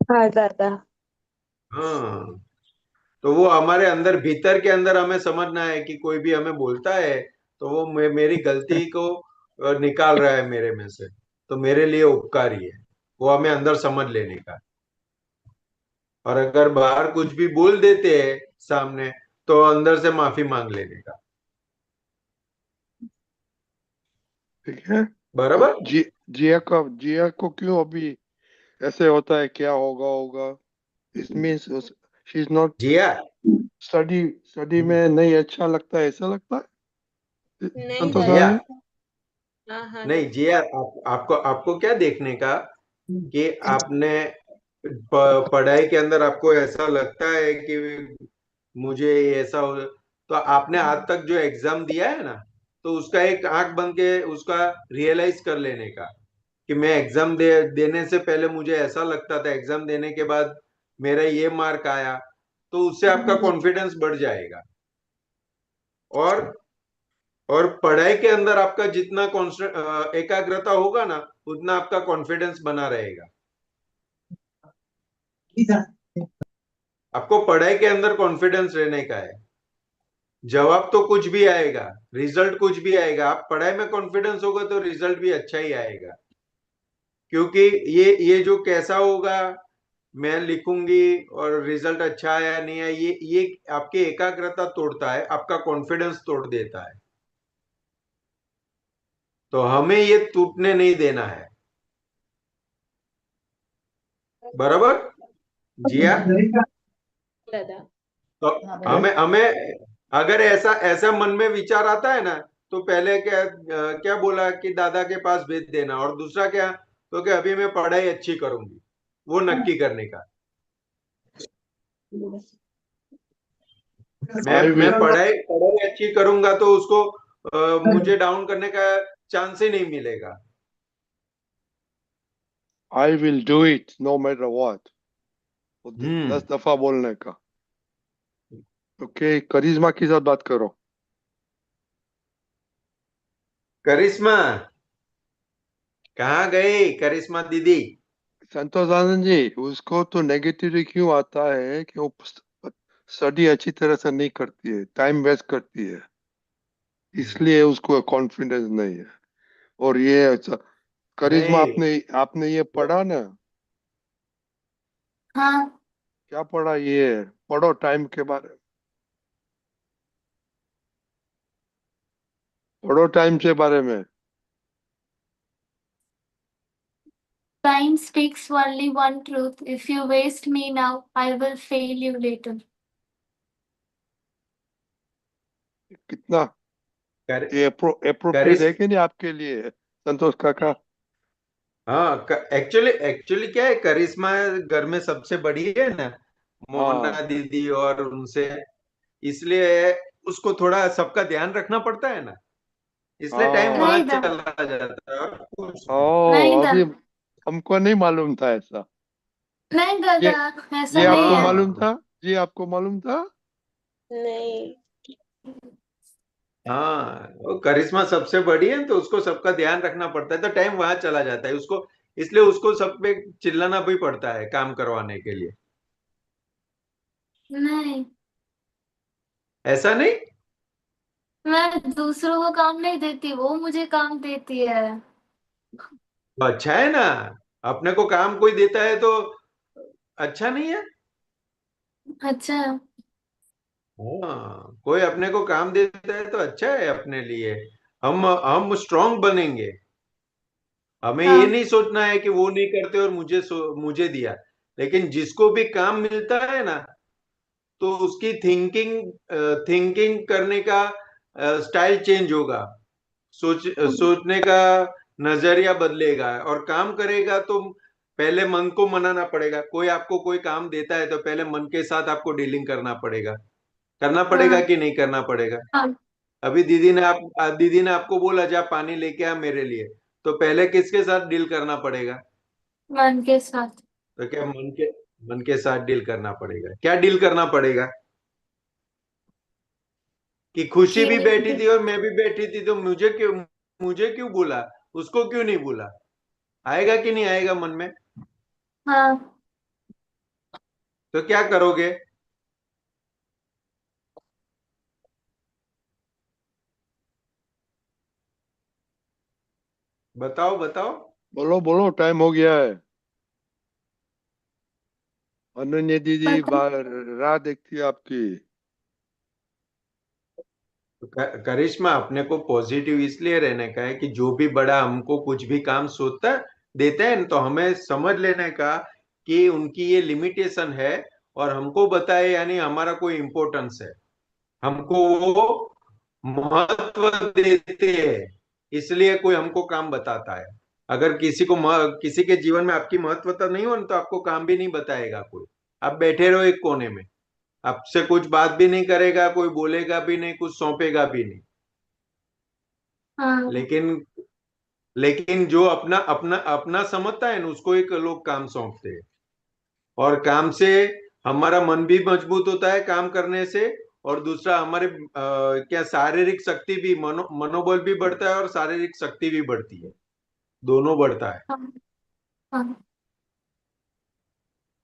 हाँ दादा। हाँ, तो वो हमारे अंदर, भीतर के अंदर हमें समझना है कि कोई भी हमें बोलता है तो वो मेरी गलती को निकाल रहा है मेरे में से, तो मेरे लिए उपकारी है, वो हमें अंदर समझ लेने का। और अगर बाहर कुछ भी बोल देते हैं सामने, तो अंदर से माफी मांग लेने का। ठीक है। तो बराबर। जिया को क्यों अभी ऐसे होता है, क्या होगा होगा? It means she is not Jiya. Study study में नहीं अच्छा लगता है, ऐसा लगता है नहीं संतोष जिया, दादा। आनंद जी? हाँ हाँ नहीं दादा। जिया, आपको आपको क्या देखने का कि आपने पढ़ाई के अंदर आपको ऐसा लगता है कि मुझे ये ऐसा हो, तो आपने आज तक जो एग्जाम दिया है ना, तो उसका एक आंख बंद के उसका रियलाइज कर लेने का कि मैं एग्जाम देने से पहले मुझे ऐसा लगता था, एग्जाम देने के बाद मेरा ये मार्क आया, तो उससे आपका कॉन्फिडेंस बढ़ जाएगा। और और पढ़ाई के अंदर आपका जितना एकाग्रता होगा ना, उतना आपका कॉन्फिडेंस बना रहेगा। आपको पढ़ाई के अंदर कॉन्फिडेंस रहने का है। जवाब तो कुछ भी आएगा, रिजल्ट कुछ भी आएगा, आप पढ़ाई में कॉन्फिडेंस होगा तो रिजल्ट भी अच्छा ही आएगा। क्योंकि ये जो कैसा होगा, मैं लिखूंगी और रिजल्ट अच्छा आया नहीं आया, ये आपकी एकाग्रता तोड़ता है, आपका कॉन्फिडेंस तोड़ देता है। तो हमें ये टूटने नहीं देना है। बराबर जिया। दादा। तो हमें हमें अगर ऐसा ऐसा मन में विचार आता है ना, तो पहले क्या क्या बोला कि दादा के पास भेज देना, और दूसरा क्या, तो कि अभी मैं पढ़ाई अच्छी करूंगी, वो नक्की करने का। मैं आई मैं विल पढ़ाई पढ़ाई अच्छी करूंगा तो उसको मुझे डाउन करने का चांस ही नहीं मिलेगा। I will do it no matter what. Hmm. 10 दफा बोलने का। ओके, करिश्मा के साथ बात करो। करिश्मा, कहाँ गई करिश्मा दीदी? संतोष आनंद जी, उसको तो नेगेटिव क्यों आता है कि वो स्टडी अच्छी तरह से नहीं करती है, टाइम वेस्ट करती है, इसलिए उसको कॉन्फिडेंस नहीं है। और ये करिश्मा, नहीं, आपने आपने ये पढ़ा ना? हाँ। क्या पढ़ा ये? पढ़ो टाइम के बारे में, पढ़ो टाइम के बारे में। Time speaks only one truth. If you waste me now, I will fail you later. कितना कर, ये अप्रोप्रिएट करिश है कि नहीं आपके लिए संतोष काका? हाँ, एक्चुअली एक्चुअली क्या है, करिश्मा घर में सबसे बड़ी है ना, मोहना हाँ दीदी और उनसे, इसलिए उसको थोड़ा सबका ध्यान रखना पड़ता है ना, इसलिए टाइम वहां नहीं दा चला जाता है और कुछ नहीं। नहीं दा अभी हमको नहीं मालूम था ऐसा। नहीं ये दादा, ये ऐसा नहीं आपको है। मालूम हाँ। था? जी आपको मालूम था? नहीं। हाँ, वो करिश्मा सबसे बड़ी है तो उसको सबका ध्यान रखना पड़ता है, तो टाइम वहां चला जाता है उसको, इसलिए उसको सब पे चिल्लाना भी पड़ता है काम करवाने के लिए। नहीं, ऐसा नहीं। मैं दूसरों को काम नहीं देती, वो मुझे काम देती है। तो अच्छा है ना, अपने को काम कोई देता है तो अच्छा नहीं है? अच्छा। हाँ, कोई अपने को काम देता है तो अच्छा है अपने लिए। हम स्ट्रांग बनेंगे। हमें ये हाँ नहीं सोचना है कि वो नहीं करते और मुझे दिया, लेकिन जिसको भी काम मिलता है ना, तो उसकी थिंकिंग करने का स्टाइल चेंज होगा, सोचने का नजरिया बदलेगा और काम करेगा। तो पहले मन को मनाना पड़ेगा, कोई आपको कोई काम देता है तो पहले मन के साथ आपको डीलिंग करना पड़ेगा हाँ कि नहीं करना पड़ेगा? हाँ। अभी दीदी ने आपको बोला जा पानी लेके आ मेरे लिए, तो पहले किसके साथ डील करना पड़ेगा? मन के साथ। तो क्या मन के साथ डील करना पड़ेगा? क्या डील करना पड़ेगा? कि खुशी जी भी नहीं बैठी थी और मैं भी बैठी थी, तो मुझे क्यों बोला, उसको क्यों नहीं बोला? आएगा कि नहीं आएगा मन में? हाँ तो क्या करोगे? बताओ बताओ। बोलो बोलो, टाइम हो गया है। अनन्या दीदी पता राह देखती है आपकी। करिश्मा, अपने को पॉजिटिव इसलिए रहने का है कि जो भी बड़ा हमको कुछ भी काम सोचता देते हैं तो हमें समझ लेने का कि उनकी ये लिमिटेशन है, और हमको बताए यानी हमारा कोई इम्पोर्टेंस है, हमको वो महत्व देते हैं, इसलिए कोई हमको काम बताता है। अगर किसी के जीवन में आपकी महत्वता नहीं हो ना, तो आपको काम भी नहीं बताएगा कोई। आप बैठे रहो एक कोने में, आपसे कुछ बात भी नहीं करेगा कोई, बोलेगा भी नहीं, कुछ सौंपेगा भी नहीं। हाँ लेकिन लेकिन जो अपना अपना अपना समझता है ना, उसको एक लोग काम सौंपते हैं, और काम से हमारा मन भी मजबूत होता है काम करने से, और दूसरा हमारे क्या शारीरिक शक्ति भी, मनोबल भी बढ़ता है और शारीरिक शक्ति भी बढ़ती है, दोनों बढ़ता है। हाँ हाँ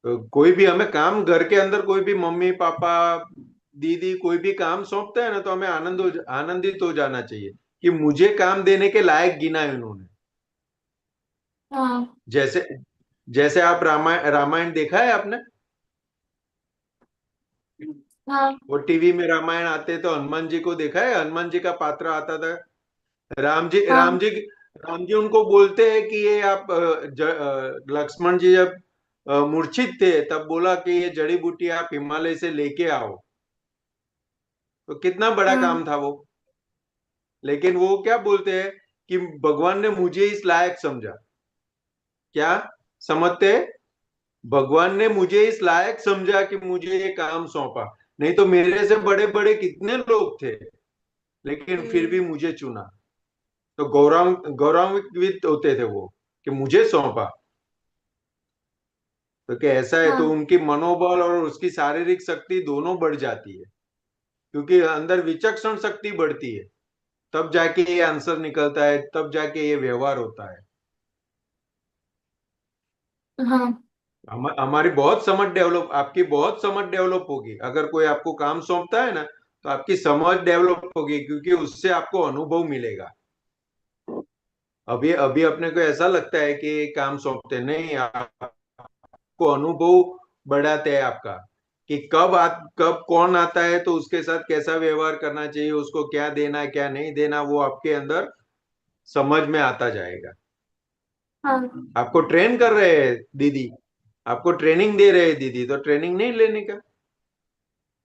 तो कोई भी हमें काम घर के अंदर, कोई भी मम्मी पापा दीदी कोई भी काम सौंपता है ना, तो हमें आनंदित हो जाना चाहिए कि मुझे काम देने के लायक गिना है उन्होंने। हाँ जैसे जैसे आप रामायण देखा है आपने? हाँ वो टीवी में रामायण आते तो हनुमान जी को देखा है, हनुमान जी का पात्र आता था। राम जी राम हाँ जी राम जी उनको बोलते हैं कि ये आप लक्ष्मण जी जब मूर्छित थे तब बोला कि ये जड़ी बूटी आप हिमालय से लेके आओ। तो कितना बड़ा हाँ काम था वो। लेकिन वो क्या बोलते हैं कि भगवान ने मुझे इस लायक समझा। क्या समझते हैं? भगवान ने मुझे इस लायक समझा कि मुझे ये काम सौंपा, नहीं तो मेरे से बड़े बड़े कितने लोग थे, लेकिन फिर भी मुझे चुना। तो गौरवान्वित होते थे वो कि मुझे सौंपा। तो क्या ऐसा है, तो हाँ उनकी मनोबल और उसकी शारीरिक शक्ति दोनों बढ़ जाती है, क्योंकि अंदर विचक्षण शक्ति बढ़ती है, तब जाके ये आंसर निकलता है, तब जाके ये व्यवहार होता है। हाँ हमारी बहुत समझ डेवलप, आपकी बहुत समझ डेवलप होगी अगर कोई आपको काम सौंपता है ना, तो आपकी समझ डेवलप होगी, क्योंकि उससे आपको अनुभव मिलेगा। अभी अभी अपने को ऐसा लगता है कि काम सौंपते नहीं, आपको अनुभव बढ़ाते हैं आपका, कि कब कौन आता है तो उसके साथ कैसा व्यवहार करना चाहिए, उसको क्या देना क्या नहीं देना, वो आपके अंदर समझ में आता जाएगा। हाँ आपको ट्रेन कर रहे हैं दीदी, आपको ट्रेनिंग दे रहे हैं दीदी, तो ट्रेनिंग नहीं लेने का।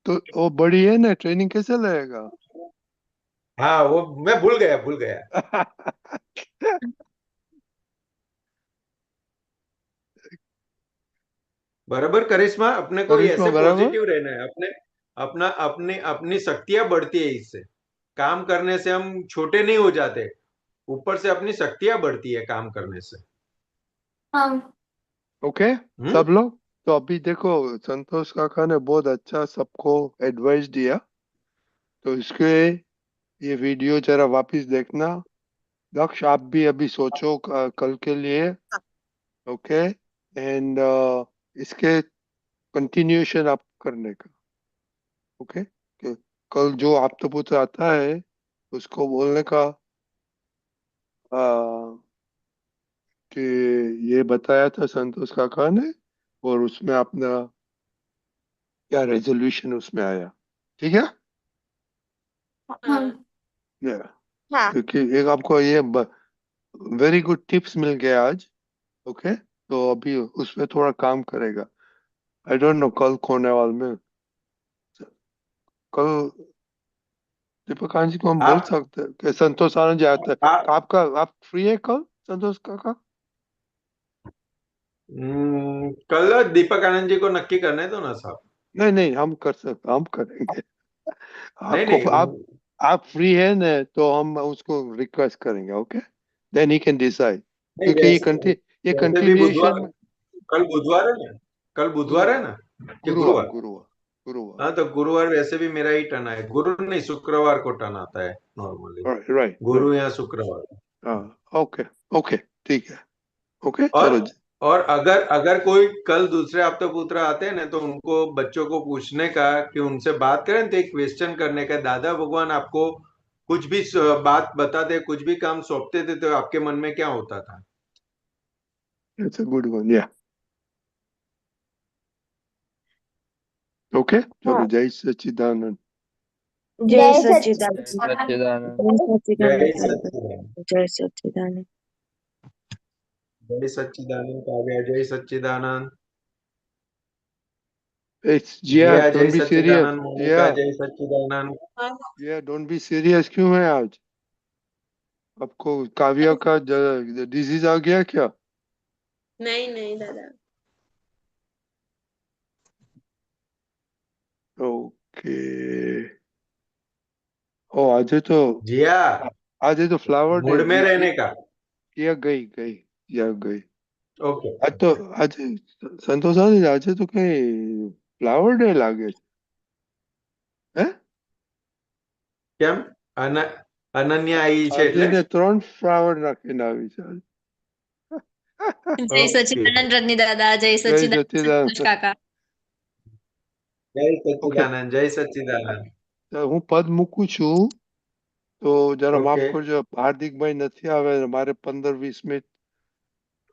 तो वो बड़ी है ना, ट्रेनिंग कैसे लेगा? हाँ, वो मैं भूल गया। बराबर करिश्मा, अपने को करिश्मा ऐसे बराबर। पॉजिटिव रहना है, अपने अपना अपनी अपनी शक्तियां बढ़ती है इससे। काम करने से हम छोटे नहीं हो जाते, ऊपर से अपनी शक्तियां बढ़ती है काम करने से। हाँ ओके हम्म। सब लोग। तो अभी देखो, संतोष काका ने बहुत अच्छा सबको एडवाइस दिया। तो इसके ये वीडियो जरा वापस देखना। दक्ष आप भी अभी सोचो कल के लिए। ओके। एंड इसके कंटिन्यूएशन आप करने का। ओके। कल जो आपसे आता है उसको बोलने का कि ये बताया था संतोष काका ने, और उसमें अपना क्या रेजोल्यूशन उसमें आया। ठीक है। हाँ Yeah. क्योंकि एक आपको ये वेरी गुड टिप्स मिल गया आज। ओके। तो अभी उस पे थोड़ा काम करेगा। आई डोंट नो कल खोने वाले में। कल दीपक जी को हम बोल आप सकते हैं कि संतोष आनंद जी आता है। आप आप फ्री है कल, संतोष काका? कल दीपक आनंद जी को नक्की करने दो ना साहब। नहीं नहीं, हम कर सकते, हम करेंगे। नहीं आपको नहीं आप फ्री है ना, तो हम उसको रिक्वेस्ट करेंगे। Okay. Then he can decide. नहीं, क्योंकि ये वैसे भी बुधवार, कंटिन्यूएशन में। कल बुधवार है ना, कल बुधवार है गुरुवार। ना कि गुरुवार गुरुवार? गुरुवार। गुरुवार। हाँ तो गुरुवार वैसे भी मेरा ही टर्न है, गुरु नहीं शुक्रवार को टर्न आता है नॉर्मली, राइट राइट गुरु या शुक्रवार। हाँ ओके ओके ठीक है ओके और चलो और अगर अगर कोई कल दूसरे हफ्ते पुत्र आते हैं ना तो उनको बच्चों को पूछने का कि उनसे बात करें तो एक क्वेश्चन करने का, दादा भगवान आपको कुछ भी बात बताते, कुछ भी काम सौंपते थे तो आपके मन में क्या होता था? इट्स अ गुड वन या ओके चलो जय सच्चिदानंद। जय जय सच्चिदानंद। सच्चिदानंद। जय जय सच्चिदानंद। सच्चिदानंद। जय सच्चिदानंद। जय सच्चिदानंद का गया, जय सच्चिदानंद। इट्स जिया जिया जय डोंट बी सीरियस सच्चिदानंद, जिया मोनिका जय सच्चिदानंद। जिया डोंट बी सीरियस क्यों है आज आपको काव्या का डिजीज आ गया क्या नहीं नहीं दादा। ओके ओ जिया आज तो फ्लावर डे मूड में रहने का। किया गई गई या गई ओके। आज तो आज संतोष आज तो कहीं फ्लावर डे लागे હે કેમ? અન અનન્યા आई છે આજે એટલે? ને 3 ફ્લાવર નાખીને આવી છે જય ઓકે, સચ્ચિદાનંદ રજની દાદા, જય જય સચ્ચિદાનંદ સચ્ચિદાનંદ સંતોષ કાકા. જય ઓકે સચ્ચિદાનંદ, જય સચ્ચિદાનંદ. હું પદ મૂકું છું તો જરા માફ ઓકે, કરજો હાર્દિકભાઈ નથી આવે મારે 15-20 મિનિટ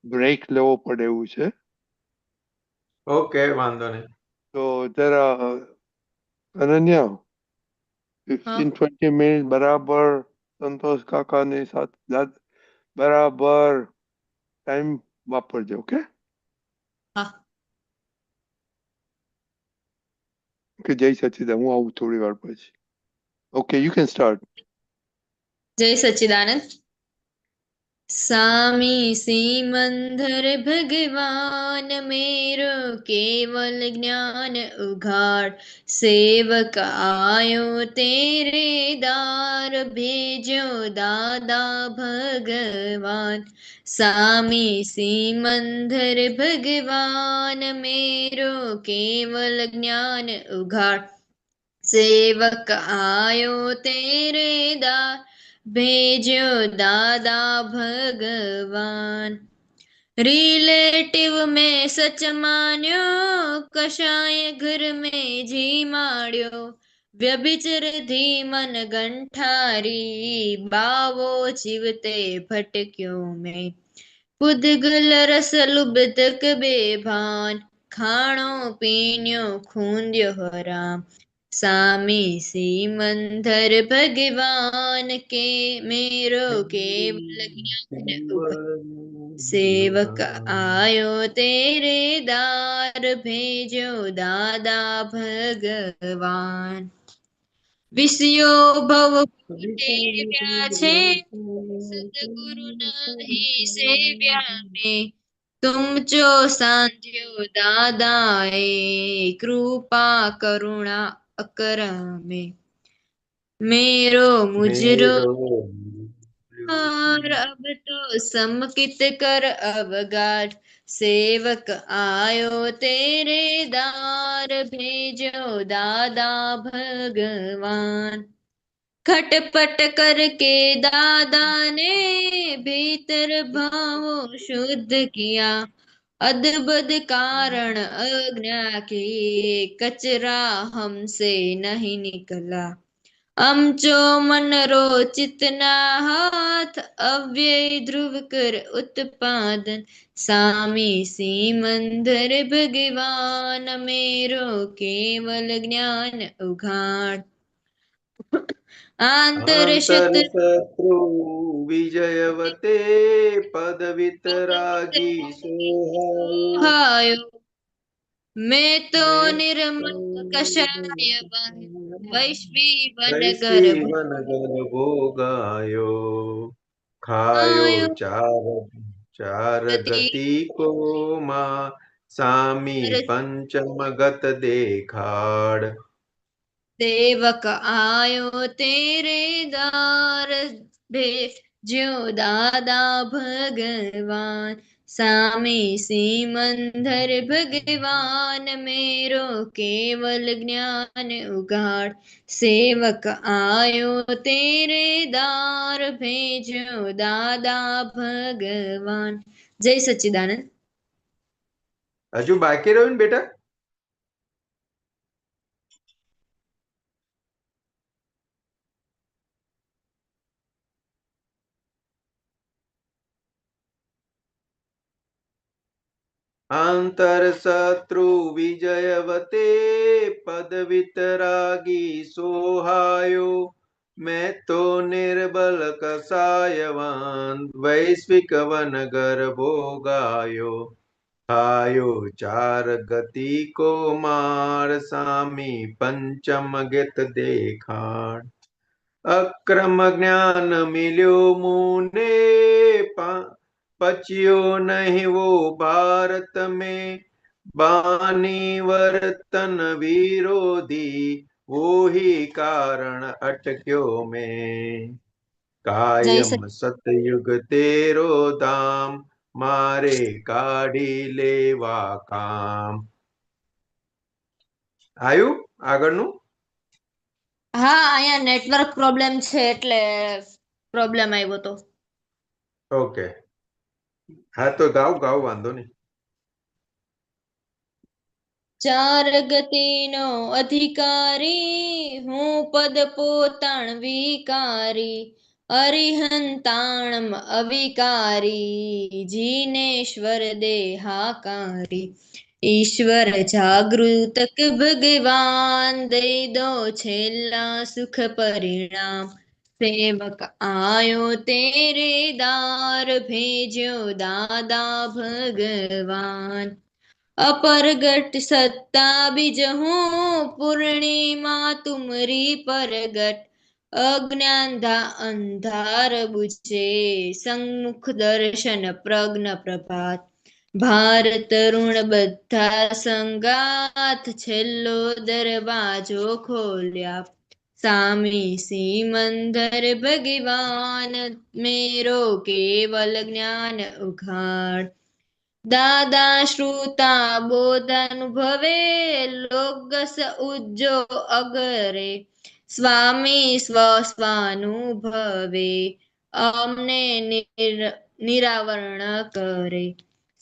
બ્રેક લેવો પડે એવું છે ઓકે, વાંધો નહીં. તો જરા અનન્યા હા 15-20 મિનિટ બરાબર સંતોષ કાકાની સાથે બરાબર ટાઈમ વાપરજો ઓકે હા. કે જય સચ્ચિદાનંદ હું આવું થોડી વાર પછી ઓકે યુ કેન સ્ટાર્ટ જય સચ્ચિદાનંદ. सामी सीमंधर भगवान मेरो केवल ज्ञान उघाड़, सेवक आयो तेरे दार भेजो दादा भगवान. सामी सीमंधर भगवान मेरो केवल ज्ञान उघाड़, सेवक आयो तेरे दार भेजो दादा भगवान. रिलेटिव में सच मान्यो, कषाय घर में जी माड़ियो, व्यभिचर धी मन गंठारी, बावो जीवते भटक्यो में. पुदगल रस लुब्धक बेभान, खाणो पीन्यो खूंद्यो हराम. सामी सीमंधर भगवान के मेरो केवल ज्ञान उघाड़, सेवक आयो तेरे दार भेजो दादा भगवान. विषयो भव टेव्या छे, सदगुरु नहीं सेव्या में. तुम जो सांध्यो दादाए, कृपा करुणा अकरामे. मेरो मुजरो मेरो और अब तो समकित कर अवगाढ़, सेवक आयो तेरे दार भेजो दादा भगवान. खटपट करके दादा ने भीतर भावों शुद्ध किया, अद्भुत कारण अज्ञा के कचरा हमसे नहीं निकला. अमचो मन रो चितना हाथ, अव्यय ध्रुव कर उत्पादन. सामी सीमंधर भगवान मेरो केवल ज्ञान उघाड़, आंतर आंतर शत्रु शत्रु विजयवते, पद वितरागी सोहायो. हायो. मैं तो मैं निर्मल कषाय वैश्वी वन वैसी गर्भ वन गल भोगायो, खायो आयो. चार चार गति गति को माँ, सामी पंचम गत देखाड़. सेवक आयो तेरे दार भेजो दादा भगवान. स्वामी सिमंदर भगवान मेरो केवल ज्ञान उगाड़ सेवक आयो तेरे दार भेजो दादा भगवान। जय सच्चिदानंद। હજુ બાકી રહ્યું ને બેટા? આંતર શત્રુ વિજયવતે પદ વિતરાગી સોહાયો मैं तो निर्बल कसायवान वैश्विक वनगर भोगायो खायो चार गति को मार सामी पंचम गत देखाण अक्रम ज्ञान मिल्यो मुने पचियो नहीं वो भारत में बानी वर्तन विरोधी वो ही कारण अटक्यो में कायम सतयुग तेरो धाम मारे काढ़ी लेवा काम। आयु આગળનું? હા, અહીંયા નેટવર્ક પ્રોબ્લેમ છે એટલે પ્રોબ્લેમ આવ્યો તો. ઓકે, હા તો ગાવ વાંધો નહીં. ચાર ગતિનો અધિકારી હું પદ પોતાણ વિકારી અરિહંતાણમ અવિકારી જીનેશ્વર દેહાકારી ઈશ્વર જાગૃતક ભગવાન દઈ દો છેલ્લા સુખ પરિણામ सेवक आयो तेरे दार भेजो दादा भगवान अपरगट सत्ता बीज हूँ पूर्णिमा तुमरी परगट अज्ञान अंधार बुझे संमुख दर्शन प्रज्ञ प्रभात भारत ऋण बद्धा संगात छेल्लो दरवाजो खोल्या स्वामी सिमंदर भगवान मेरो केवल ज्ञान उघाड़ दादा श्रुता बोधानुभवे लोकस उज्जो अगरे स्वामी स्वानुभवे अमने निरावरण करे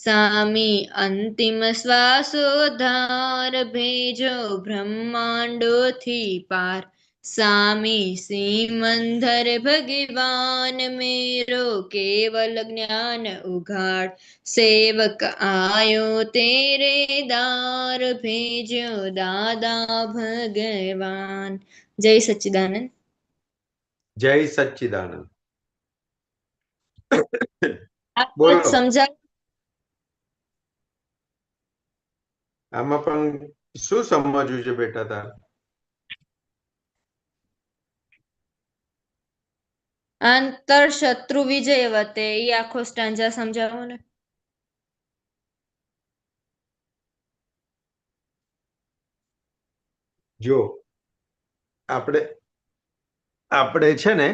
स्वामी अंतिम श्वासोद्धार भेजो ब्रह्मांडो थी पार स्वामी सिमंदर भगवान मेरो केवल ज्ञान उघाड़ सेवक आयो तेरे दार भेजो दादा भगवान। जय सच्चिदानंद। जय सच्चिदानंद। आपको समझा? આમાં પણ શું સમજવું છે બેટા તારે? આંતર શત્રુ વિજય વતે એ આખો સ્ટાન્જા સમજાવો ને. જો આપણે છે ને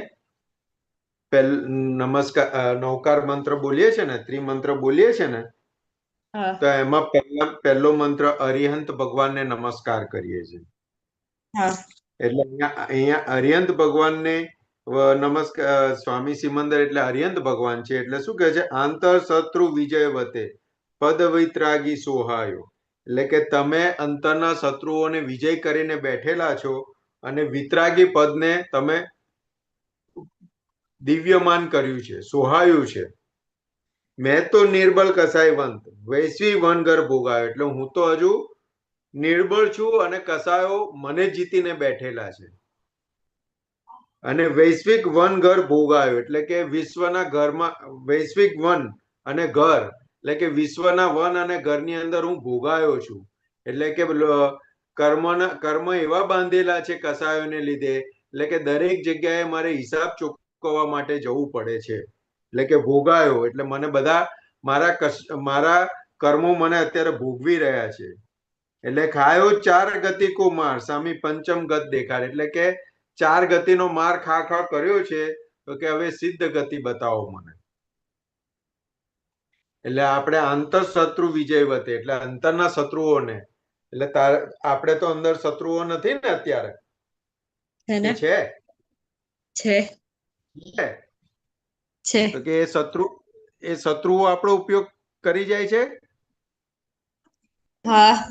નમસ્કાર નૌકાર મંત્ર બોલીએ છે ને, ત્રિમંત્ર બોલીએ છે ને, તો એમાં પહેલો મંત્ર અરિહંત ભગવાનને નમસ્કાર કરીએ છીએ. એટલે અહીંયા અરિહંત ભગવાનને નમસ્કાર, સ્વામી સિમંદર એટલે અરિહંત ભગવાન છે. એટલે શું કહે છે? આંતર શત્રુ વિજય વતે પદ વૈત્રાગી સોહાયો, એટલે કે તમે અંતરના શત્રુઓને વિજય કરીને બેઠેલા છો અને વિતરાગી પદને તમે દિવ્યમાન કર્યું છે, સોહાયું છે. મેં તો નિર્બળ કસાયવંત વૈશ્વી વનગર ભોગાયો, એટલે હું તો હજુ નિર્બળ છું અને કસાયો મને જીતીને બેઠેલા છે. અને વૈશ્વિક વન ઘર ભોગાયો એટલે કે વિશ્વના ઘરમાં, વૈશ્વિક વન અને ઘર એટલે કે વિશ્વના વન અને ઘરની અંદર હું ભોગાયો છું. એટલે કે કર્મ એવા બાંધેલા છે કસાયોને લીધે, એટલે કે દરેક જગ્યાએ મારે હિસાબ ચૂકવવા માટે જવું પડે છે. એટલે કે ભોગાયો એટલે મને બધા મારા કર્મો મને અત્યારે ભોગવી રહ્યા છે. એટલે ખાયો ચાર ગતિ કો માર સામી પંચમ ગત દેખાડ, એટલે કે ચાર ગતિનો માર ખા કર્યો છે, તો કે હવે સિદ્ધ ગતિ બતાવો મને. એટલે આપણે આંતરશત્રુ વિજયવતે એટલે અંતરના શત્રુઓને એટલે આપણે તો અંદર શત્રુઓ નથી ને અત્યારે છે ને? છે છે તો કે એ શત્રુઓ આપણો ઉપયોગ કરી જાય છે હા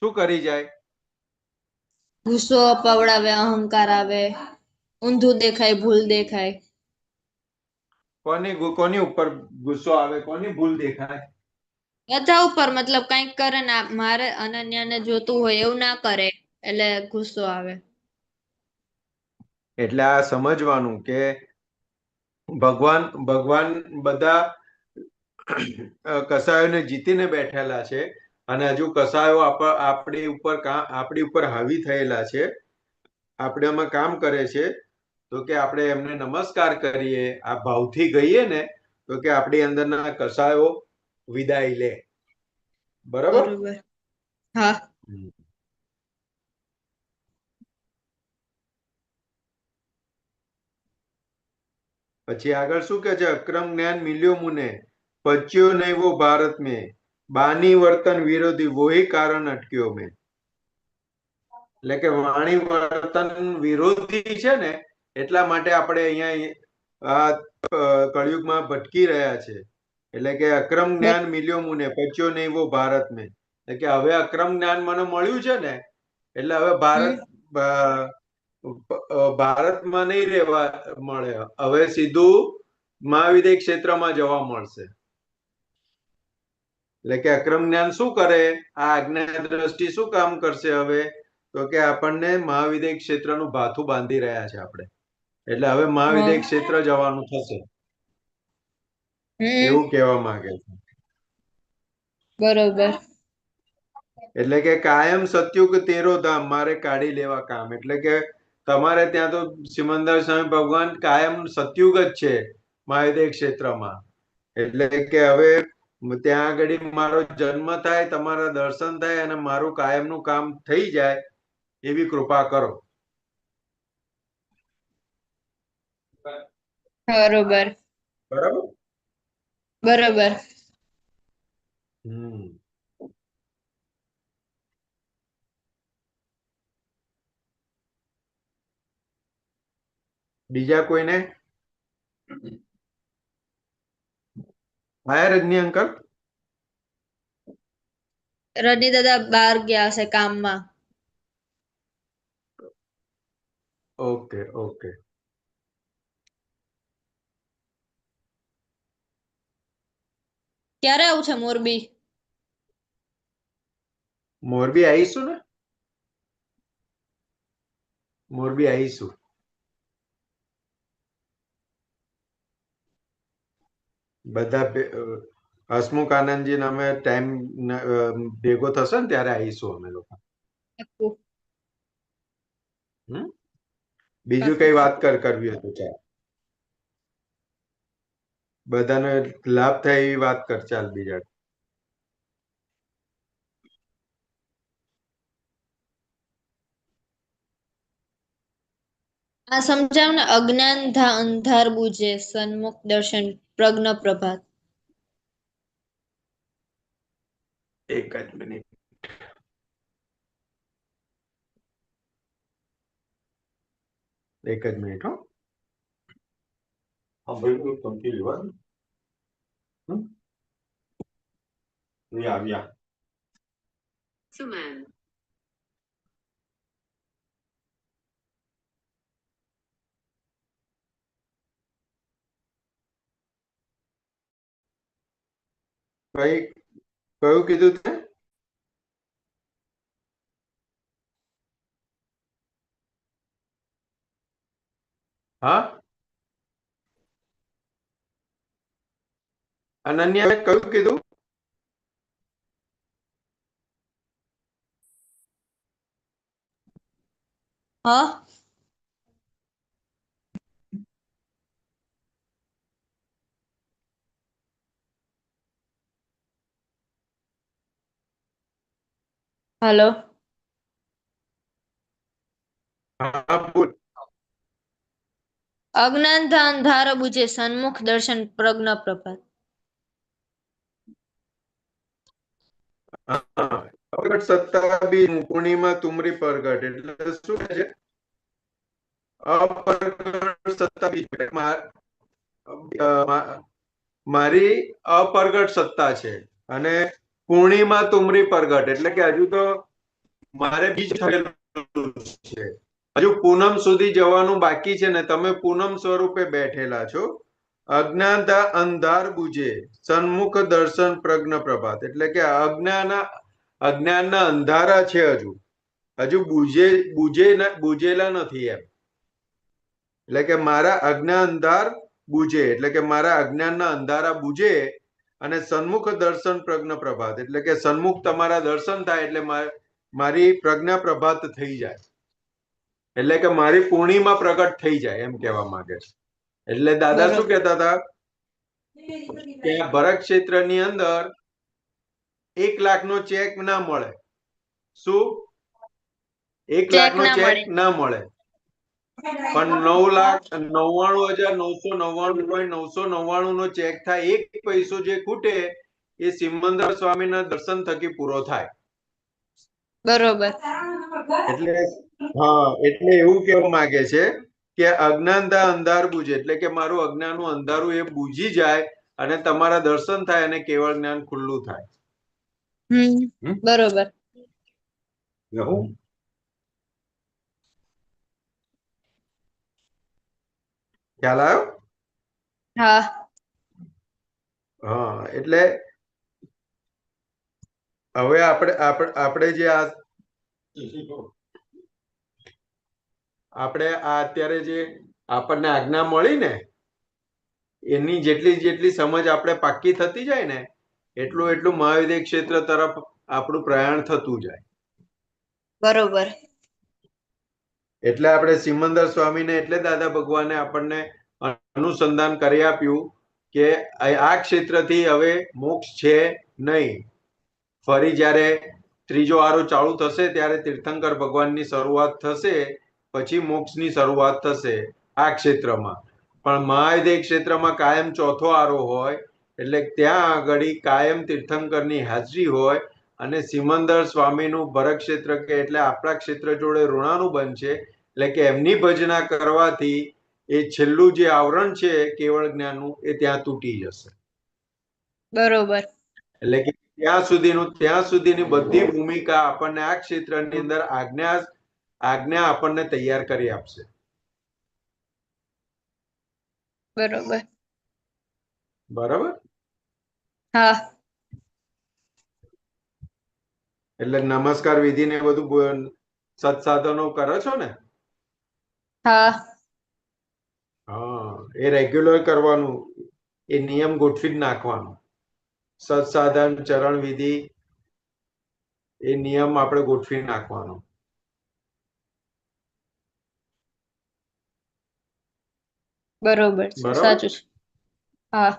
શું કરી જાય ગુસ્સો પવડાવે અહંકાર આવે ઊંધું દેખાય ભૂલ દેખાય કોની ઉપર ગુસ્સો આવે કોની ભૂલ દેખાય બધા ઉપર મતલબ કંઈક કરે ને મારે અનન્યાને જોતું હોય એવું ના કરે એટલે ગુસ્સો આવે એટલે આ સમજવાનું કે ભગવાન બધા કસાયોને જીતીને બેઠેલા છે અને હજુ કસાયો આપણી ઉપર હાવી થયેલા છે આપણે આમાં કામ કરે છે તો કે આપણે એમને નમસ્કાર કરીએ આ ભાવથી ગઈએ ને તો કે આપણી અંદરના કસાયો વિદાય લે બરાબર હા પછી આગળ શું કે છે અક્રમ જ્ઞાન મિલ્યો મુને પચ્યો નહીં વો ભારત મેં બાની વર્તન વિરોધી વોહી કારણ અટક્યો મેં એટલે કે વાણી વર્તન વિરોધી છે ને એટલા માટે આપણે અહીંયા આ કળિયુગમાં ભટકી રહ્યા છે એટલે કે અક્રમ જ્ઞાન મિલ્યો મુને પચ્યો નહીં વો ભારત મેં એટલે કે હવે અક્રમ જ્ઞાન મને મળ્યું છે ને એટલે હવે ભારતમાં નહીં રહેવા મળે હવે સીધું મહાવિદ્ય ક્ષેત્રમાં જવા મળશે એટલે કે અક્રમ જ્ઞાન શું કરે આ આજ્ઞા દ્રષ્ટિ શું કામ કરશે હવે તો કે આપણને મહાવિદ્ય ક્ષેત્રનું ભાથું બાંધી રહ્યા છે આપણે એટલે હવે મહાવિદ્ય ક્ષેત્ર જવાનું થશે એવું કહેવા માંગે છે બરોબર એટલે કે કાયમ સત્યુગ તેરો ધામ મારે કાઢી લેવા કામ એટલે કે તમારે ત્યાં તો સિમંદર સ્વામી ભગવાન કાયમ સત્યુગ જ છે મહાવિદ્ય ક્ષેત્રમાં એટલે કે હવે ત્યાં આગળ મારો જન્મ થાય તમારા દર્શન થાય અને મારું કાયમનું કામ થઈ જાય એવી કૃપા કરો બરોબર બરાબર બરોબર બીજા કોઈને હા રજની અંકલ રજની દાદા બહાર ગયા છે કામમાં ઓકે ઓકે ક્યારે આવું છે મોરબી મોરબી આવીશું ને મોરબી આવીશું બધા હસમુખ આનંદજી ને અમે ટાઈમ ભેગો થશે ને ત્યારે આવીશું અમે લોકો બીજું કઈ વાત કરવી હતું ચાલ બધાને લાભ થાય એવી વાત કર ચાલ બીજા આ સમજાવ ને અજ્ઞાન અંધાર બુજે સન્મુખ દર્શન પ્રજ્ઞ પ્રભાત એક જ મિનિટ હો ભાઈ તમથી લેવાનું આવ્યા ભાઈ કયું કીધું તે હા અનન્યા કયું કીધું હા હેલો હા બોલ અજ્ઞાન અંધાર બુજે સન્મુખ દર્શન પ્રજ્ઞ પ્રભાત હા, અપરગટ સત્તા બી પૂર્ણિમા તુમરી પરગટ એટલે શું કહે છે? અપરગટ સત્તા બી મારી અપરગટ સત્તા છે અને પૂર્ણિમા તુમરી પરગટ એટલે કે હજુ તો મારે બીજ થયેલું છે, હજુ પૂનમ સુધી જવાનું બાકી છે ને તમે પૂનમ સ્વરૂપે બેઠેલા છો. અજ્ઞાનતા અંધાર બુજે સન્મુખ દર્શન પ્રજ્ઞ પ્રભાત એટલે કે અજ્ઞાનના અંધારા છે, હજુ બુજેલા નથી એમ. એટલે કે મારા અજ્ઞાન અંધાર બુજે એટલે કે મારા અજ્ઞાનના અંધારા બુજે અને સન્મુખ દર્શન પ્રજ્ઞ પ્રભાત એટલે કે સન્મુખ તમારા દર્શન થાય એટલે મારી પ્રજ્ઞા પ્રભાત થઈ જાય એટલે કે મારી પૂર્ણિમા પ્રગટ થઈ જાય એમ કહેવા માંગે છે. એટલે દાદા શું બરોબર. કહેતા હતા કે ભરત ક્ષેત્રની અંદર 1 લાખનો ચેક ના મળે. શું? 1 લાખનો ચેક ના મળે, પણ 9,99,999.999 નો ચેક થાય. 1 પૈસો જે ખૂટે એ સિમંદર સ્વામીના દર્શન થકી પૂરો થાય. બરોબર. એટલે એટલે એવું કહેવા માંગે છે કે અજ્ઞાનતા અંધાર બુજે એટલે કે મારું અજ્ઞાનનું અંધારું એ બુજી જાય અને તમારા દર્શન થાય અને કેવળ જ્ઞાન ખુલ્લું થાય. બરોબર. ખ્યાલ આવ્યો? હા. હા, એટલે હવે આપણે જે અત્યારે જે આપણને આજ્ઞા મળી ને એની જેટલી સમજ આપણે પાક્કી થતી જાય ને એટલું મહાવિદ્ય ક્ષેત્ર તરફ આપણું પ્રયાણ થતું જાય. બરોબર. એટલે આપણે સિમંદર સ્વામીને એટલે દાદા ભગવાને આપણને અનુસંધાન કરી આપ્યું કે આ ક્ષેત્રથી હવે મોક્ષ છે નહીં. ફરી જ્યારે ત્રીજો આરો ચાલુ થશે ત્યારે તીર્થંકર ભગવાનની શરૂઆત થશે, પછી મોક્ષની શરૂઆત થશે આ ક્ષેત્રમાં. પણ મહાવિદ્ય ક્ષેત્રમાં કાયમ ચોથો આરો હોય એટલે ત્યાં આગળ કાયમ તીર્થંકરની હાજરી હોય અને સિમંદર સ્વામીનું ભરત ક્ષેત્ર કે એટલે આપણા ક્ષેત્ર જોડે ઋણાનું બનશે એટલે કે એમની ભજના કરવાથી એ છેલ્લું જે આવરણ છે કેવળ જ્ઞાનનું એ ત્યાં તૂટી જશે. બરોબર. એટલે કે ત્યાં સુધીની બધી ભૂમિકા આપણને આ ક્ષેત્રની અંદર આજ્ઞા આપણને તૈયાર કરી આપશે. બરોબર. બરાબર? હા. એટલે નમસ્કાર વિધિ ને બધું સત્સાધનો કરો છો ને? હા. હા, એ રેગ્યુલર કરવાનું, એ નિયમ ગોઠવી જ નાખવાનો. સત્સાધન ચરણ વિધિ એ નિયમ આપણે ગોઠવી નાખવાનો. બરોબર છે, સાચું છે. હા.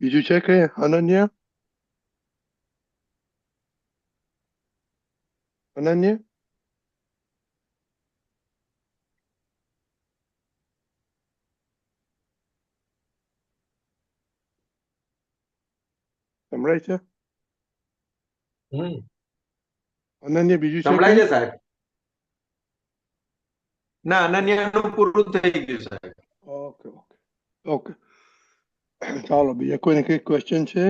બીજું છે કે અનન્યા? અનન્યા? સંભળાય છે? અનન્યા બીજું છે સંભળાય કઈ? છે સાહેબ? ના, અનન્યાનું પૂરું થઈ ગયું સાહેબ. ઓકે ઓકે ઓકે, ચાલો બીજા કોઈને કઈ ક્વેશ્ચન છે?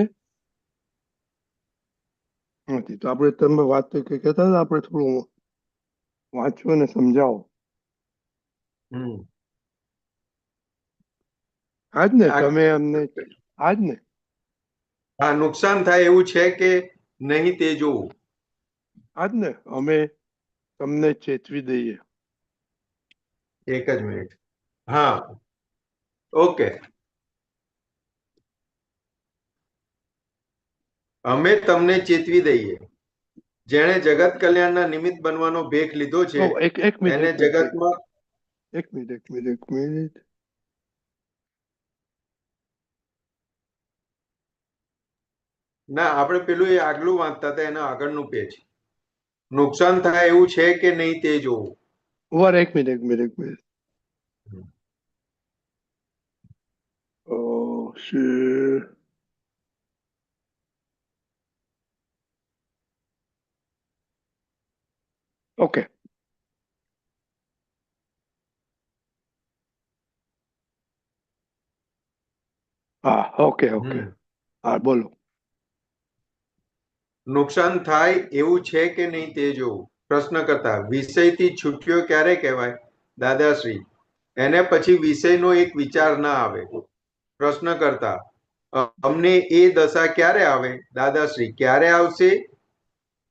નથી તો આપણે તમે વાત તો કહેતા હતા, આપણે થોડું વાંચો અને સમજાવો. આજ ને તમે અમને આજ ને હા, નુકસાન થાય એવું છે કે નહીં તે જોવું. આજ ને અમે તમને ચેતવી દઈએ. એક જ મિનિટ. હા, ઓકે. અમે તમને ચેતવી દઈએ, જેણે જગત કલ્યાણના નિમિત્ત બનવાનો ભેખ લીધો છે એક મિનિટ એને જગતમાં એક મિનિટ ના, આપણે પેલું એ આગલું વાંચતા હતા એના આગળનું પેજ. નુકસાન થાય એવું છે કે નહીં તે જોવું. એક minute Oh shit. Okay. Okay હા બોલો. નુકસાન થાય એવું છે કે નહીં તે જોવું. પ્રશ્નકર્તા વિષયથી છૂટ્યો ક્યારે કહેવાય? દાદાશ્રી એને પછી વિષયનો એક વિચાર ના આવે. પ્રશ્નકર્તા અમને એ દશા ક્યારે આવે? દાદાશ્રી ક્યારે આવશે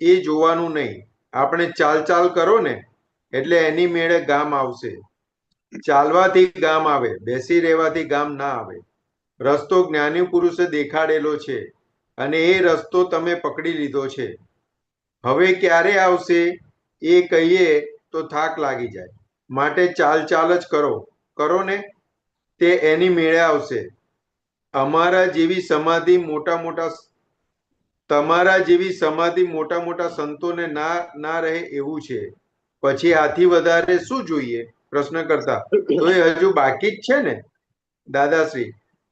એ જોવાનું નહીં. આપણે ચાલ કરો ને એટલે એની મેળે ગામ આવશે. ચાલવાથી ગામ આવે, બેસી રહેવાથી ગામ ના આવે. રસ્તો જ્ઞાની પુરુષે દેખાડેલો છે અને એ રસ્તો તમે પકડી લીધો છે. હવે ક્યારે આવશે એ કહીએ તો થાક લાગી જાય. માટે ચાલ જ કરો ને તે એની મેળે આવશે. અમારા જેવી સમાધિ તમારા જેવી સમાધિ મોટા સંતોને ના રહે એવું છે. પછી આથી વધારે શું જોઈએ? પ્રશ્નકર્તા તો એ હજુ બાકી જ છે ને? દાદાશ્રી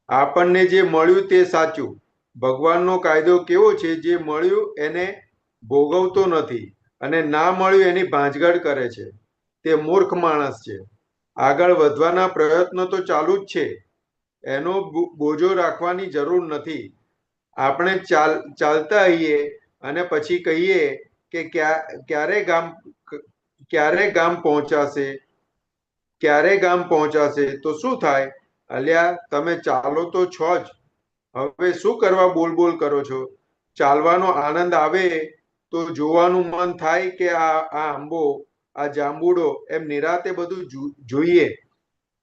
આપણને જે મળ્યું તે સાચું. ભગવાનનો કાયદો કેવો છે? જે મળ્યું એને ભોગવતો નથી અને ના મળ્યું એની ભાંજગડ કરે છે. તે મૂર્ખ માણસ છે. આગળ વધવાના પ્રયત્નો તો ચાલુ જ છે. એનો બોજો રાખવાની જરૂર નથી. આપણે ચાલતા આવીએ અને પછી કહીએ કે ક્યારે ગામ પહોંચાશે તો શું થાય? અલ્યા તમે ચાલો તો છો જ. હવે શું કરવા બોલ કરો છો? ચાલવાનો આનંદ આવે તો જોવાનું મન થાય કે આ આંબો, આ જાંબુડો એમ નિરાતે બધું જોઈએ.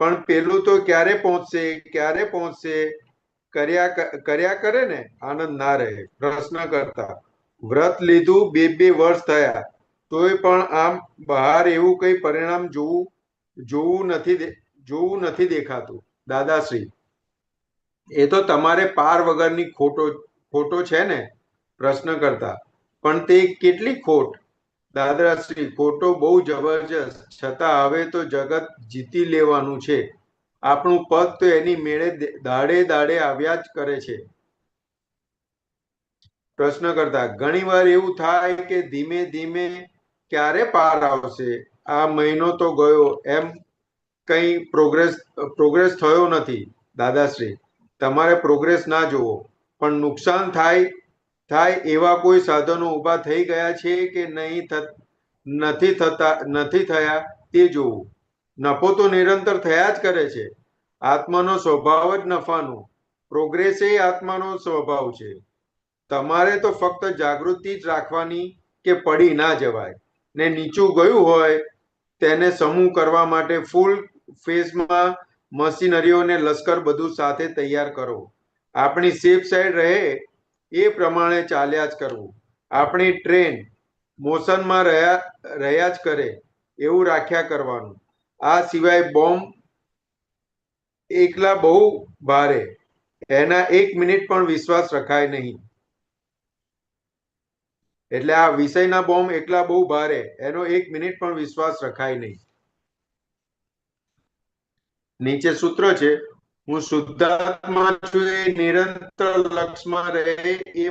પણ પેલું તો ક્યારે પહોંચશે કર્યા કરે ને આનંદ ના રહે. પ્રશ્ન કરતા વ્રત લીધું 2 વર્ષ થયા તોય પણ આમ બહાર એવું કઈ પરિણામ જોવું નથી દેખાતું. દાદાશ્રી એ તો તમારે પાર વગરની ખોટો છે ને? પ્રશ્ન કરતા પણ તે કેટલી ખોટ? દાદાશ્રી ખોટો બહુ જબરજસ્ત. છતાં હવે તો જગત જીતી લેવાનું છે. આપણું પદ તો એની મેળે દાડે આવ્યા જ કરે છે. પ્રશ્ન કરતા ઘણી વાર એવું થાય કે ધીમે ધીમે ક્યારે પાર આવશે? આ મહિનો તો ગયો એમ કઈ પ્રોગ્રેસ થયો નથી. દાદાશ્રી તમારે પ્રોગ્રેસ ના જોવો પણ નુકસાન થાય એવા કોઈ સાધનો ઊભા થઈ ગયા છે કે નથી થયા તે જોવું. નફો તો નિરંતર થયા જ કરે છે. આત્માનો સ્વભાવ જ નફાનો. પ્રોગ્રેસ એ આત્માનો સ્વભાવ છે. તમારે તો ફક્ત જાગૃતિ જ રાખવાની કે પડી ના જવાય. ને નીચું ગયું હોય તેને સમૂહ કરવા માટે ફૂલ ફેસમાં મશીનરીઓને લશ્કર બધું સાથે તૈયાર કરો. આપણી સેફ સાઈડ રહે એ પ્રમાણે ચાલ્યા જ કરવું. આપણી ટ્રેન મોશનમાં રહ્યા જ કરે એવું રાખ્યા કરવાનું. આ સિવાય બોમ્બ એકલા બહુ ભારે, એના 1 મિનિટ પણ વિશ્વાસ રખાય નહીં. એટલે આ વિષયના બોમ્બ એકલા બહુ ભારે, એનો 1 મિનિટ પણ વિશ્વાસ રખાય નહીં. નીચે સૂત્ર છે હું શુદ્ધાત્મા છું એ નિરંતર લક્ષમાં રહે એ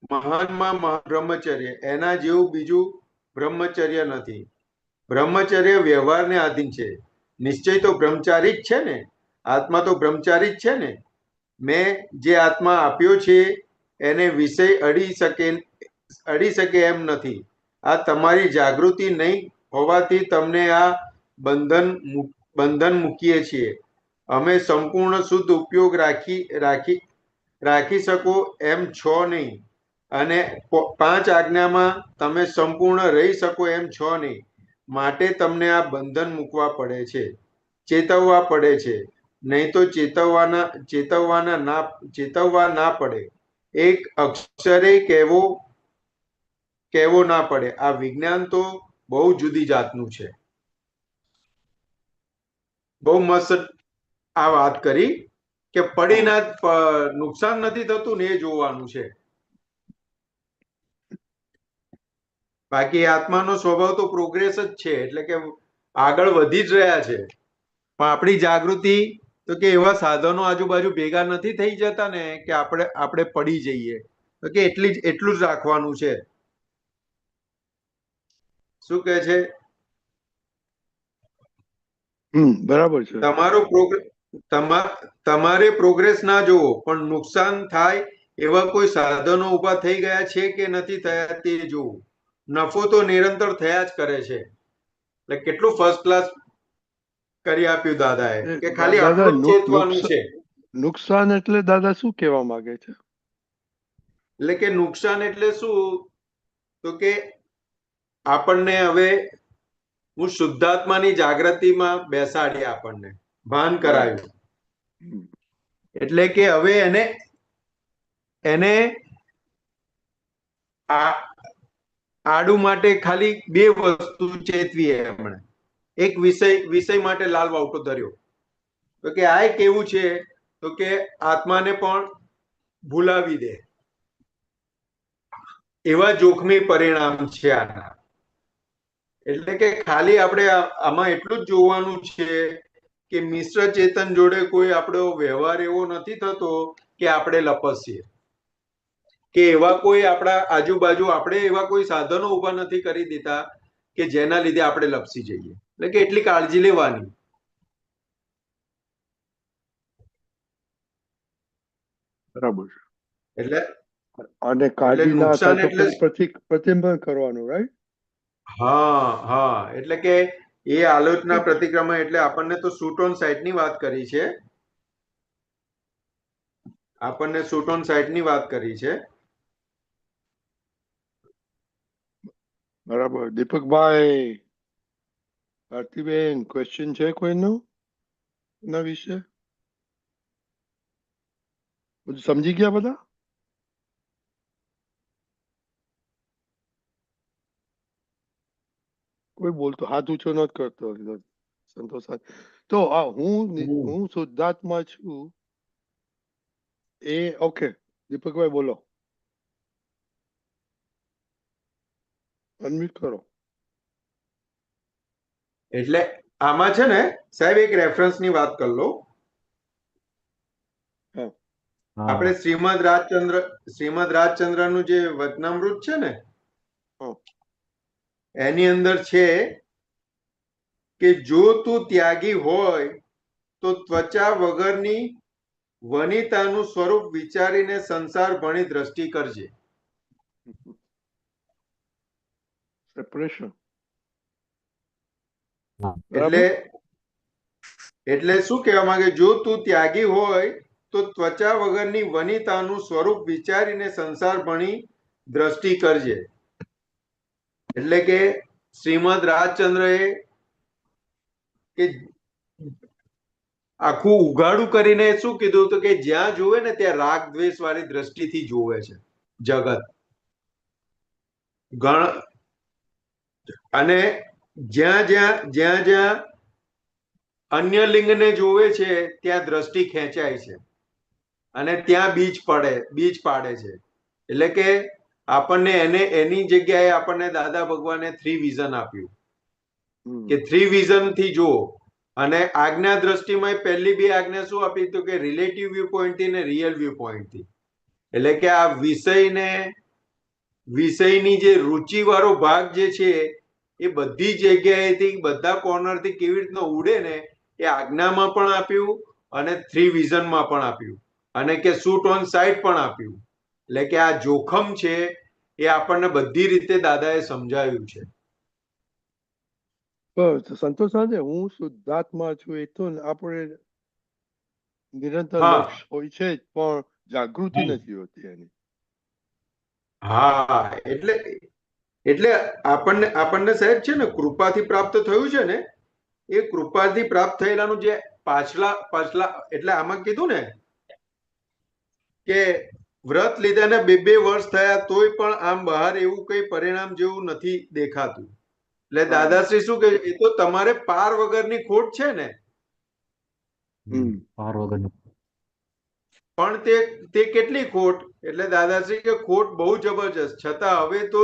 મહાનમાં બ્રહ્મચર્ય. એના જેવું બીજું બ્રહ્મચર્ય નથી. બ્રહ્મચર્ય વ્યવહારને આધીન છે. નિશ્ચય તો બ્રહ્મચારી જ છે ને? આત્મા તો બ્રહ્મચારી જ છે ને? મેં જે આત્મા આપ્યો છે એને વિષય અડી શકે એમ નથી. આ તમારી જાગૃતિ નહીં હોવાથી તમને આ બંધન મૂકીએ છીએ. અમે સંપૂર્ણ શુદ્ધ ઉપયોગ રાખી શકો એમ છો નહીં અને 5 આજ્ઞામાં તમે સંપૂર્ણ રહી શકો એમ છો નહીં. માટે તમને આ બંધન મૂકવા પડે છે, ચેતવવા પડે છે, નહીં તો ચેતવવા ના પડે. એક અક્ષરે કહેવો ના પડે. આ વિજ્ઞાન તો બહુ જુદી જાતનું છે. બહુ મસ્ત આ વાત કરી કે પડીને નુકસાન નથી થતું ને એ જોવાનું છે. બાકી આત્માનો સ્વભાવ તો પ્રોગ્રેસ જ છે, એટલે કે આગળ વધી જ રહ્યા છે. પણ આપણી જાગૃતિ તો કે એવા સાધનો આજુબાજુ ભેગા નથી થઈ જતા ને કે આપણે પડી જઈએ. તો કે એટલું જ રાખવાનું છે. શું કે છે? બરાબર છે. તમારે પ્રોગ્રેસ ના જોવો, પણ નુકસાન થાય એવા કોઈ સાધનો ઉભા થઈ ગયા છે કે નથી થયા તે જોવું. નફો તો નિરંતર થયા જ કરે છે. એટલે કેટલું ફર્સ્ટ ક્લાસ કરી આપ્યું દાદાએ કે ખાલી દાદા આટલું જ ચેતવાનું છે. નુકસાન એટલે દાદા શું કહેવા માંગે છે? એટલે કે નુકસાન એટલે શું? તો કે આપણને હવે હું શુદ્ધાત્માની જાગૃતિમાં બેસાડી, આપણને ભાન કરાયું. એટલે કે હવે એને આડું માટે ખાલી બે વસ્તુ ચેતવી. એમણે એક વિષય માટે લાલ વાવટો ધર્યો. તો કે આ કેવું છે? તો કે આત્માને પણ ભૂલાવી દે એવા જોખમી પરિણામ છે આના. એટલે કે ખાલી આપણે આમાં એટલું જ જોવાનું છે કે મિશ્ર ચેતન જોડે કોઈ આપણો વ્યવહાર એવો નથી થતો કે આપણે લપસીએ, કે એવા કોઈ આપણા આજુબાજુ આપણે એવા કોઈ સાધનો ઉભા નથી કરી દેતા કે જેના લીધે આપણે લપસી જઈએ. એટલે કે એટલી કાળજી લેવાની. બરાબર છે. એટલે અને કાળજી ના નુકસાન થાય તો એટલે પ્રતિબંધ કરવાનું, રાઈટ? હા. એટલે કે એ આલોચના પ્રતિક્રમણ એટલે આપણને તો શૂટ ઓન સાઇટ ની વાત કરી છે. બરાબર. દીપકભાઈ, ભારતીબેન, ક્વેશ્ચન છે કોઈનો એના વિશે? બધું સમજી ગયા બધા? કોઈ બોલતો હાથ ઊંચો નથી કરતો. સંતોષ. તો હું શુદ્ધાત્મા છું એ ઓકે. દીપકભાઈ બોલો, અનમ્યુટ કરો. એટલે આમાં છે ને સાહેબ એક રેફરન્સ ની વાત કરી લો. આપણે શ્રીમદ રાજચંદ્ર નું જે વચનામૃત છે ને, એની અંદર છે કે જો તું ત્યાગી હોય તો ત્વચા વગરની વનિતાનું સ્વરૂપ વિચારીને સંસાર ભણી દ્રષ્ટિ કરજે. સેપરેશન. એટલે શું કહેવા માંગે? જો તું ત્યાગી હોય તો ત્વચા વગરની વનિતાનું સ્વરૂપ વિચારીને સંસાર ભણી દ્રષ્ટિ કરજે. એટલે કે શ્રીમદ રાજચંદ્ર કે આખું ઉઘાડું કરીને શું કીધું? તો કે જ્યાં જોવે ને ત્યાં રાગ દ્વેષ વાળી દ્રષ્ટિથી જોવે છે જગત. અને જ્યાં જ્યાં અન્ય લિંગને જોવે છે ત્યાં દ્રષ્ટિ ખેંચાય છે અને ત્યાં બીજ પાડે છે. એટલે કે આપણને એની જગ્યાએ આપણને દાદા ભગવાને 3 વિઝન આપ્યું કે 3 વિઝન થી જુઓ. અને આજ્ઞા દ્રષ્ટિમાં પહેલી 2 આજ્ઞા શું આપી? તો કે રિલેટિવ વ્યૂ પોઈન્ટ થી ને રિયલ વ્યૂ પોઈન્ટ થી. એટલે કે આ વિષયની જે રુચિ વાળો ભાગ જે છે એ બધી જગ્યાએથી બધા કોર્નરથી કેવી રીતના ઉડે ને એ આજ્ઞામાં પણ આપ્યું અને 3 વિઝનમાં પણ આપ્યું અને કે શૂટ ઓન સાઇટ પણ આપ્યું. એટલે કે આ જોખમ છે એ આપણને બધી રીતે દાદાએ સમજાવ્યું છે. સંતોષ સાથે હું શુદ્ધાત્મા છું એ તો આપણે નિરંતર લક્ષ હોય છે પણ જાગૃતિ નથી હોતી એની. હા, એટલે એટલે આપણને સાહેબ છે ને કૃપાથી પ્રાપ્ત થયું છે ને, એ કૃપાથી પ્રાપ્ત થયેલાનું જે પાછલા એટલે આમાં કીધું ને કે વ્રત લીધાને 2 વર્ષ થયા તોય પણ આમ બહાર એવું કઈ પરિણામ જેવું નથી દેખાતું. એટલે દાદાશ્રી શું કહે, એ તો તમારે પાર વગરની ખોટ છે ને, પાર વગરની. પણ તે કેટલી ખોટ? એટલે દાદાશ્રી કે ખોટ બહુ જબરજસ્ત, છતાં હવે તો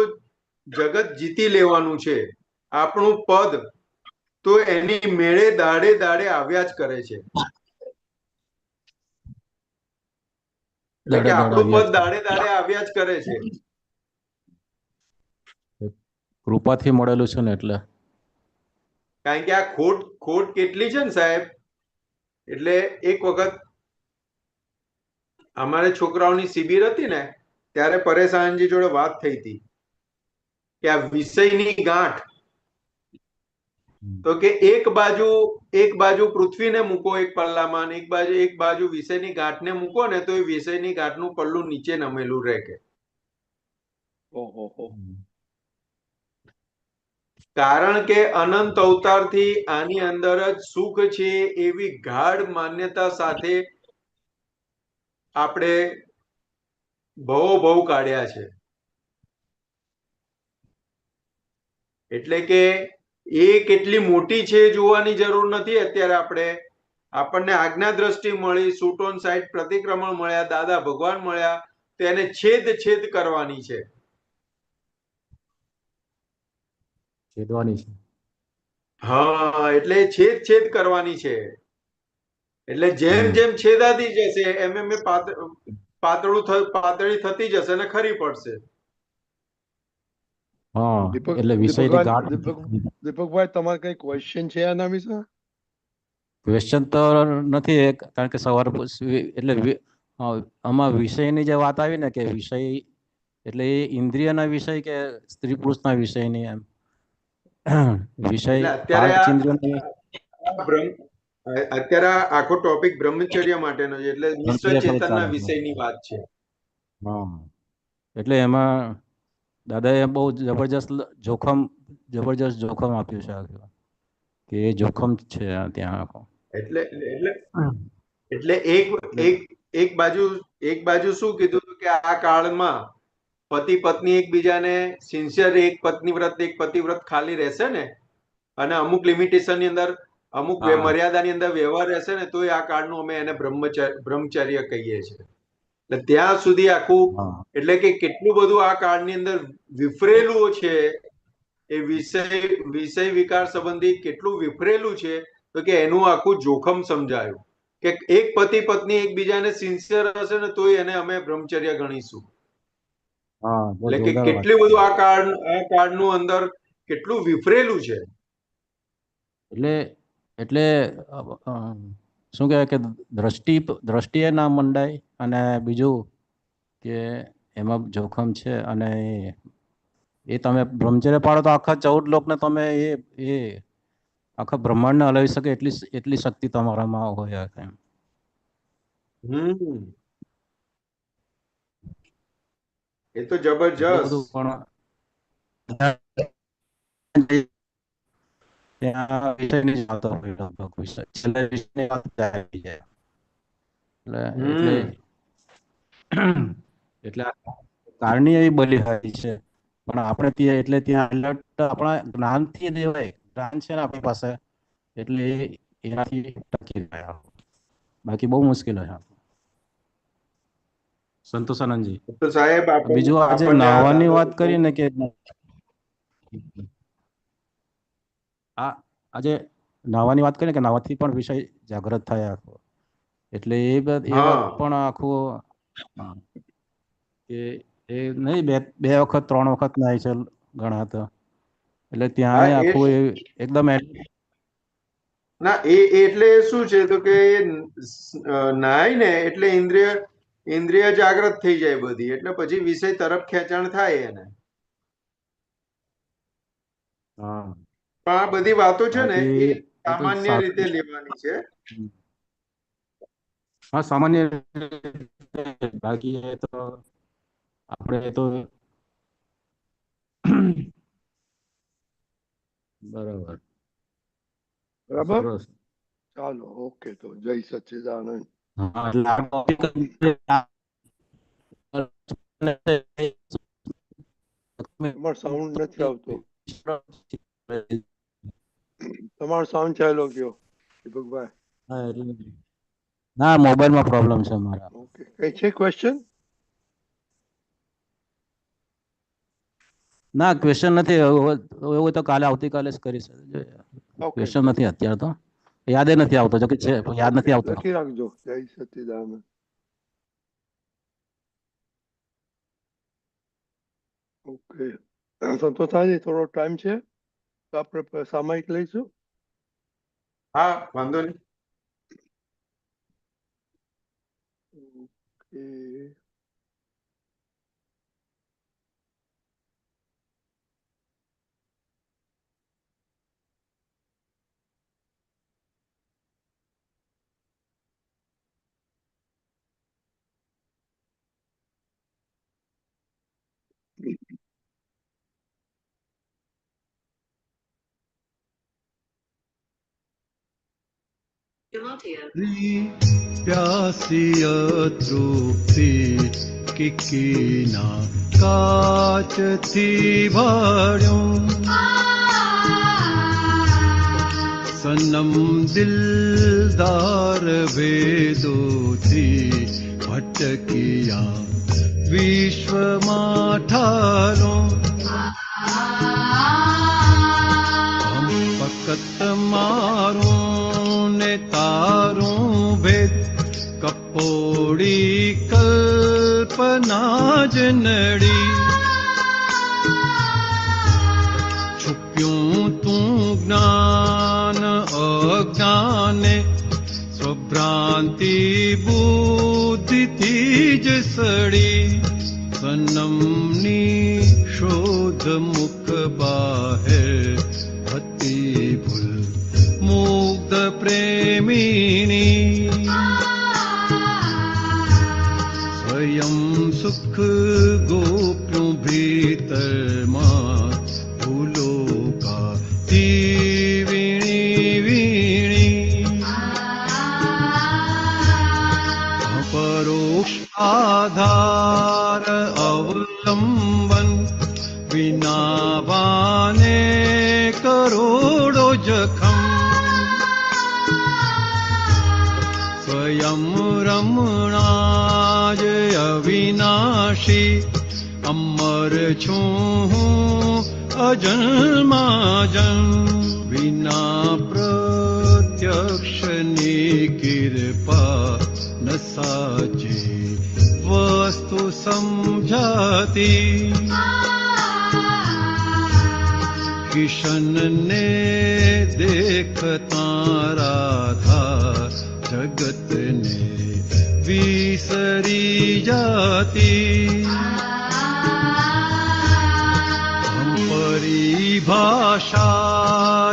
જગત જીતી લેવાનું છે. આપણું પદ તો એની મેળે દાડે દાડે આવ્યા જ કરે છે. એટલે કે આપણું પદ દાડે દાડે આવ્યા જ કરે છે. કૃપાથી મળેલું છે ને એટલે. કારણ કે આ ખોટ કેટલી છે ને સાહેબ, એટલે એક વખત અમારે છોકરાઓની શિબિર હતી ને ત્યારે પરેશ આનંદજી જોડે વાત થઈ હતી કે આ વિષયની ગાંઠ, તો કે એક બાજુ પૃથ્વીને મૂકો એક પલ્લામાં, એક બાજુ વિષયની ગાંઠને મૂકો ને તો એ વિષયની ગાંઠનું પલ્લું નીચે નમેલું રહે કે. કારણ કે અનંત અવતારથી આની અંદર જ સુખ છે એવી ગાઢ માન્યતા સાથે આપણે ભવ કાઢ્યા છે. એટલે કે એ કેટલી મોટી છે જોવાની જરૂર નથી. અત્યારે આપણને આજ્ઞા દ્રષ્ટિ મળી, શૂટ ઓન સાઇટ પ્રતિક્રમણ મળ્યા, દાદા ભગવાન મળ્યા, તો એને છેદ કરવાની છે. છેદવાની છે. હા, એટલે છેદ કરવાની છે. એટલે જેમ છેદાતી જશે એમ પાતળી થતી જશે ને ખરી પડશે. હા, એટલે વિષયની ગાંઠ. દીપકભાઈ, તમારે કઈ ક્વેશ્ચન છે આના વિશે? ક્વેશ્ચન તો નથી, કારણ કે સવાર એટલે આમાં વિષયની જે વાત આવી ને કે વિષય એટલે એ ઇન્દ્રિયના વિષય કે સ્ત્રી પુરુષના વિષયની, એમ વિષય અત્યારે આખો ટોપિક બ્રહ્મચર્ય માટેનો છે, એટલે મિશ્ર ચેતનના વિષયની વાત છે. હા, એટલે એમાં દાદાએ બહુ જબરજસ્ત જોખમ આપ્યું છે કે એ જોખમ છે ત્યાં આખો. એટલે એક બાજુ શું કીધું કે આ કાળમાં પતિ પત્ની એકબીજાને સિન્સિયર, એક પત્નીવ્રત એક પતિવ્રત ખાલી રહેશે ને, અને અમુક લિમિટેશન ની અંદર, અમુક મર્યાદાની અંદર વ્યવહાર રહેશે ને, તો આ કાળનું અમે એને બ્રહ્મચર્ય કહીએ છીએ. એટલે ત્યાં સુધી આખું, એટલે કે કેટલું બધું આ કાળની અંદર વિફરેલું છે, એ વિષય વિકાર સંબંધી કેટલું વિફરેલું છે, તો કે એનું આખું જોખમ સમજાયું કે એક પતિ પત્ની એકબીજાને સિન્સિયર હશે ને તોય એને અમે બ્રહ્મચર્ય ગણીશું. એટલે કે કેટલું બધું આ કાળનું અંદર કેટલું વિફરેલું છે. એટલે શું કહેવાય કે દ્રષ્ટિએ ના મંડાય, અને બીજું કે એમાં જોખમ છે, અને એ તમે બ્રહ્મચર્ય પાડો તો આખા 14 લોકને તમે એ આખા બ્રહ્માંડને હલાવી શકે એટલી શક્તિ તમારામાં હોય. એ તો જબરજસ્ત. એટલે કારણી એવી બલિહારી છે, પણ આપણે ત્યાં એલર્ટ આપણા જ્ઞાનથી દેવાય. જ્ઞાન છે ને આપણી પાસે, એટલે એનાથી ટકી રહ્યા. બાકી બહુ મુશ્કેલ છે. સંતોષાનંદજી, બીજું આજે નાહવાની વાત કરી ને કે આજે નાહવાની વાત કરીને કે નાહવાથી પણ વિષય જાગૃત થાય આખો. એટલે એ વાત પણ આખું કે એ નહીં, 2 વખત 3 વખત નાય છે ઘણા તો, એટલે ત્યાં આખું એકદમ ના એટલે શું છે તો કે નાય ને એટલે ઇન્દ્રિય જાગૃત થઈ જાય બધી, એટલે પછી વિષય તરફ ખેંચાણ થાય એને. પણ આ બધી વાતો છે ને એ સામાન્ય રીતે લેવાની છે. હા, સામાન્ય બાકી તો આપણે તો બરાબર બરાબર, સરસ. ચાલો ઓકે, તો જય સચ્ચિદાનંદ. હા એટલે આ topic તમારો સાઉન્ડ નથી આવતો, તમારો સાઉન્ડ ચાલ્યો ગયો દીપકભાઈ. હા, ના મોબાઈલમાં પ્રોબ્લેમ છે મારા. ઓકે, કઈ છે ક્વેશ્ચન? ના ક્વેશ્ચન નથી, એવું તો કાલે આવતીકાલે જ કરીશ. ઓકે, ક્વેશ્ચન નથી અત્યારે તો, યાદ નથી આવતો, જો કે છે પણ યાદ નથી આવતો. લખી રાખજો, જય સચ્ચિદાનંદ. ઓકે, સંતોષાજી થોડો ટાઈમ છે તો આપણે સામાયિક લઈશું. હા, વાંધો નહીં. ઓકે, प्यासी तृप्ति किकीना काच थी भर्यो सनम दिलदार भेदो थी भटकिया विश्वમાં ઠારો ફકત મારું ને તારું ભેદ કપોડી કલ્પના જ નડી છુપ્યું તું જ્ઞાન અજ્ઞાને સ્વભ્રાંતિ બુદ્ધિથી જ સડી સનમની શોધ મુખ બાહેર હતી ભૂલ મુગ્ધ પ્રેમીની સ્વયં સુખ ગોપ્યું ભીતરમાં ભૂલો કાથી વીણી વીણી પરોક્ષ આધાર અવલંબન વિના વાને કરોડો જખમ સ્વયં રમણા જ અવિનાશી અમર છું હું અજન્માજન વિના પ્રત્યક્ષની કૃપા ન સાચી વસ્તુ સમજાતી કિશનને દેખતા રાધા જગતને વિસરી જાતી પરિભાષા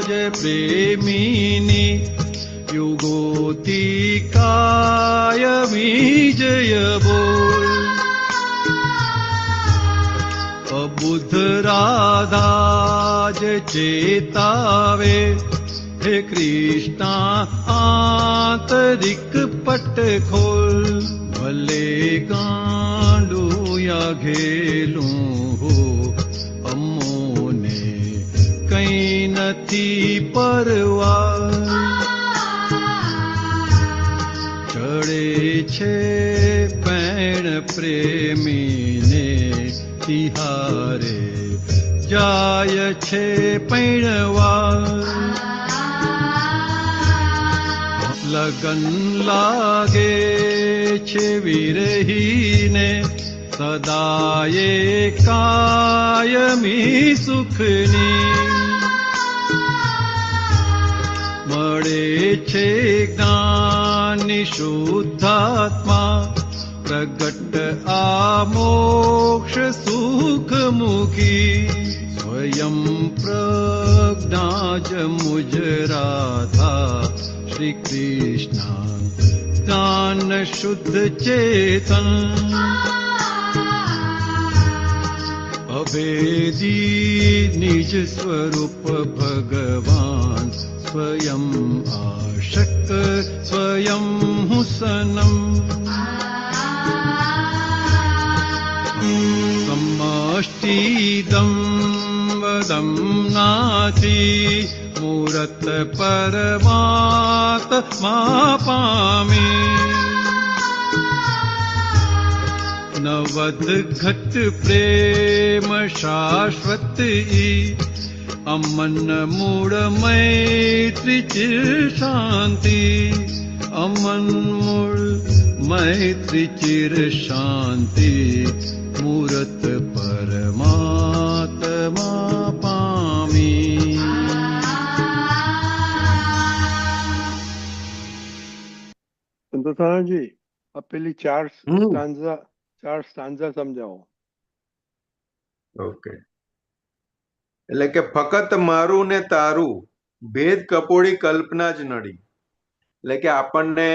જ પ્રેમીની યુગોથી કાયમી જય બોલ અબુદ્ધ રાધા જ ચેતાવે હે કૃષ્ણા આંતરિક પટ ખોલ ભલે ગાંડું યા ઘેલું હો અમોને કઈ નથી પરવા ચડે છે પેણ પ્રેમીને તિહારે જાય છે પૈણવા લગન લાગે છે વિરહીને સદાયે કાયમી સુખની મળે છે જ્ઞાની શુદ્ધાત્મા પ્રગટ આ મોક્ષ સુખ મુખી સ્વયં પ્રજ્ઞા જ મુજ રાધા શ્રી કૃષ્ણ જ્ઞાન શુદ્ધ ચેતન अभेदी निज स्वरूप भगवान स्वयं आशक्त स्वयं हूँ सनम समष्टिदं वदं नाति मूरत परमात्मा पामे नवद घट प्रेम शाश्वत अमन मूળ मैत्री चिर शांति अमन मूળ मैत्री चिर शांति मूरत परमात्मा पामी। સંતોષાનંદજી, આ પેલી ચાર સ્ટાન્ઝા સમજાવો. ઓકે, એટલે કે ફક્ત મારું ને તારું ભેદ કપોળી કલ્પના જ નડી. એટલે કે આપણને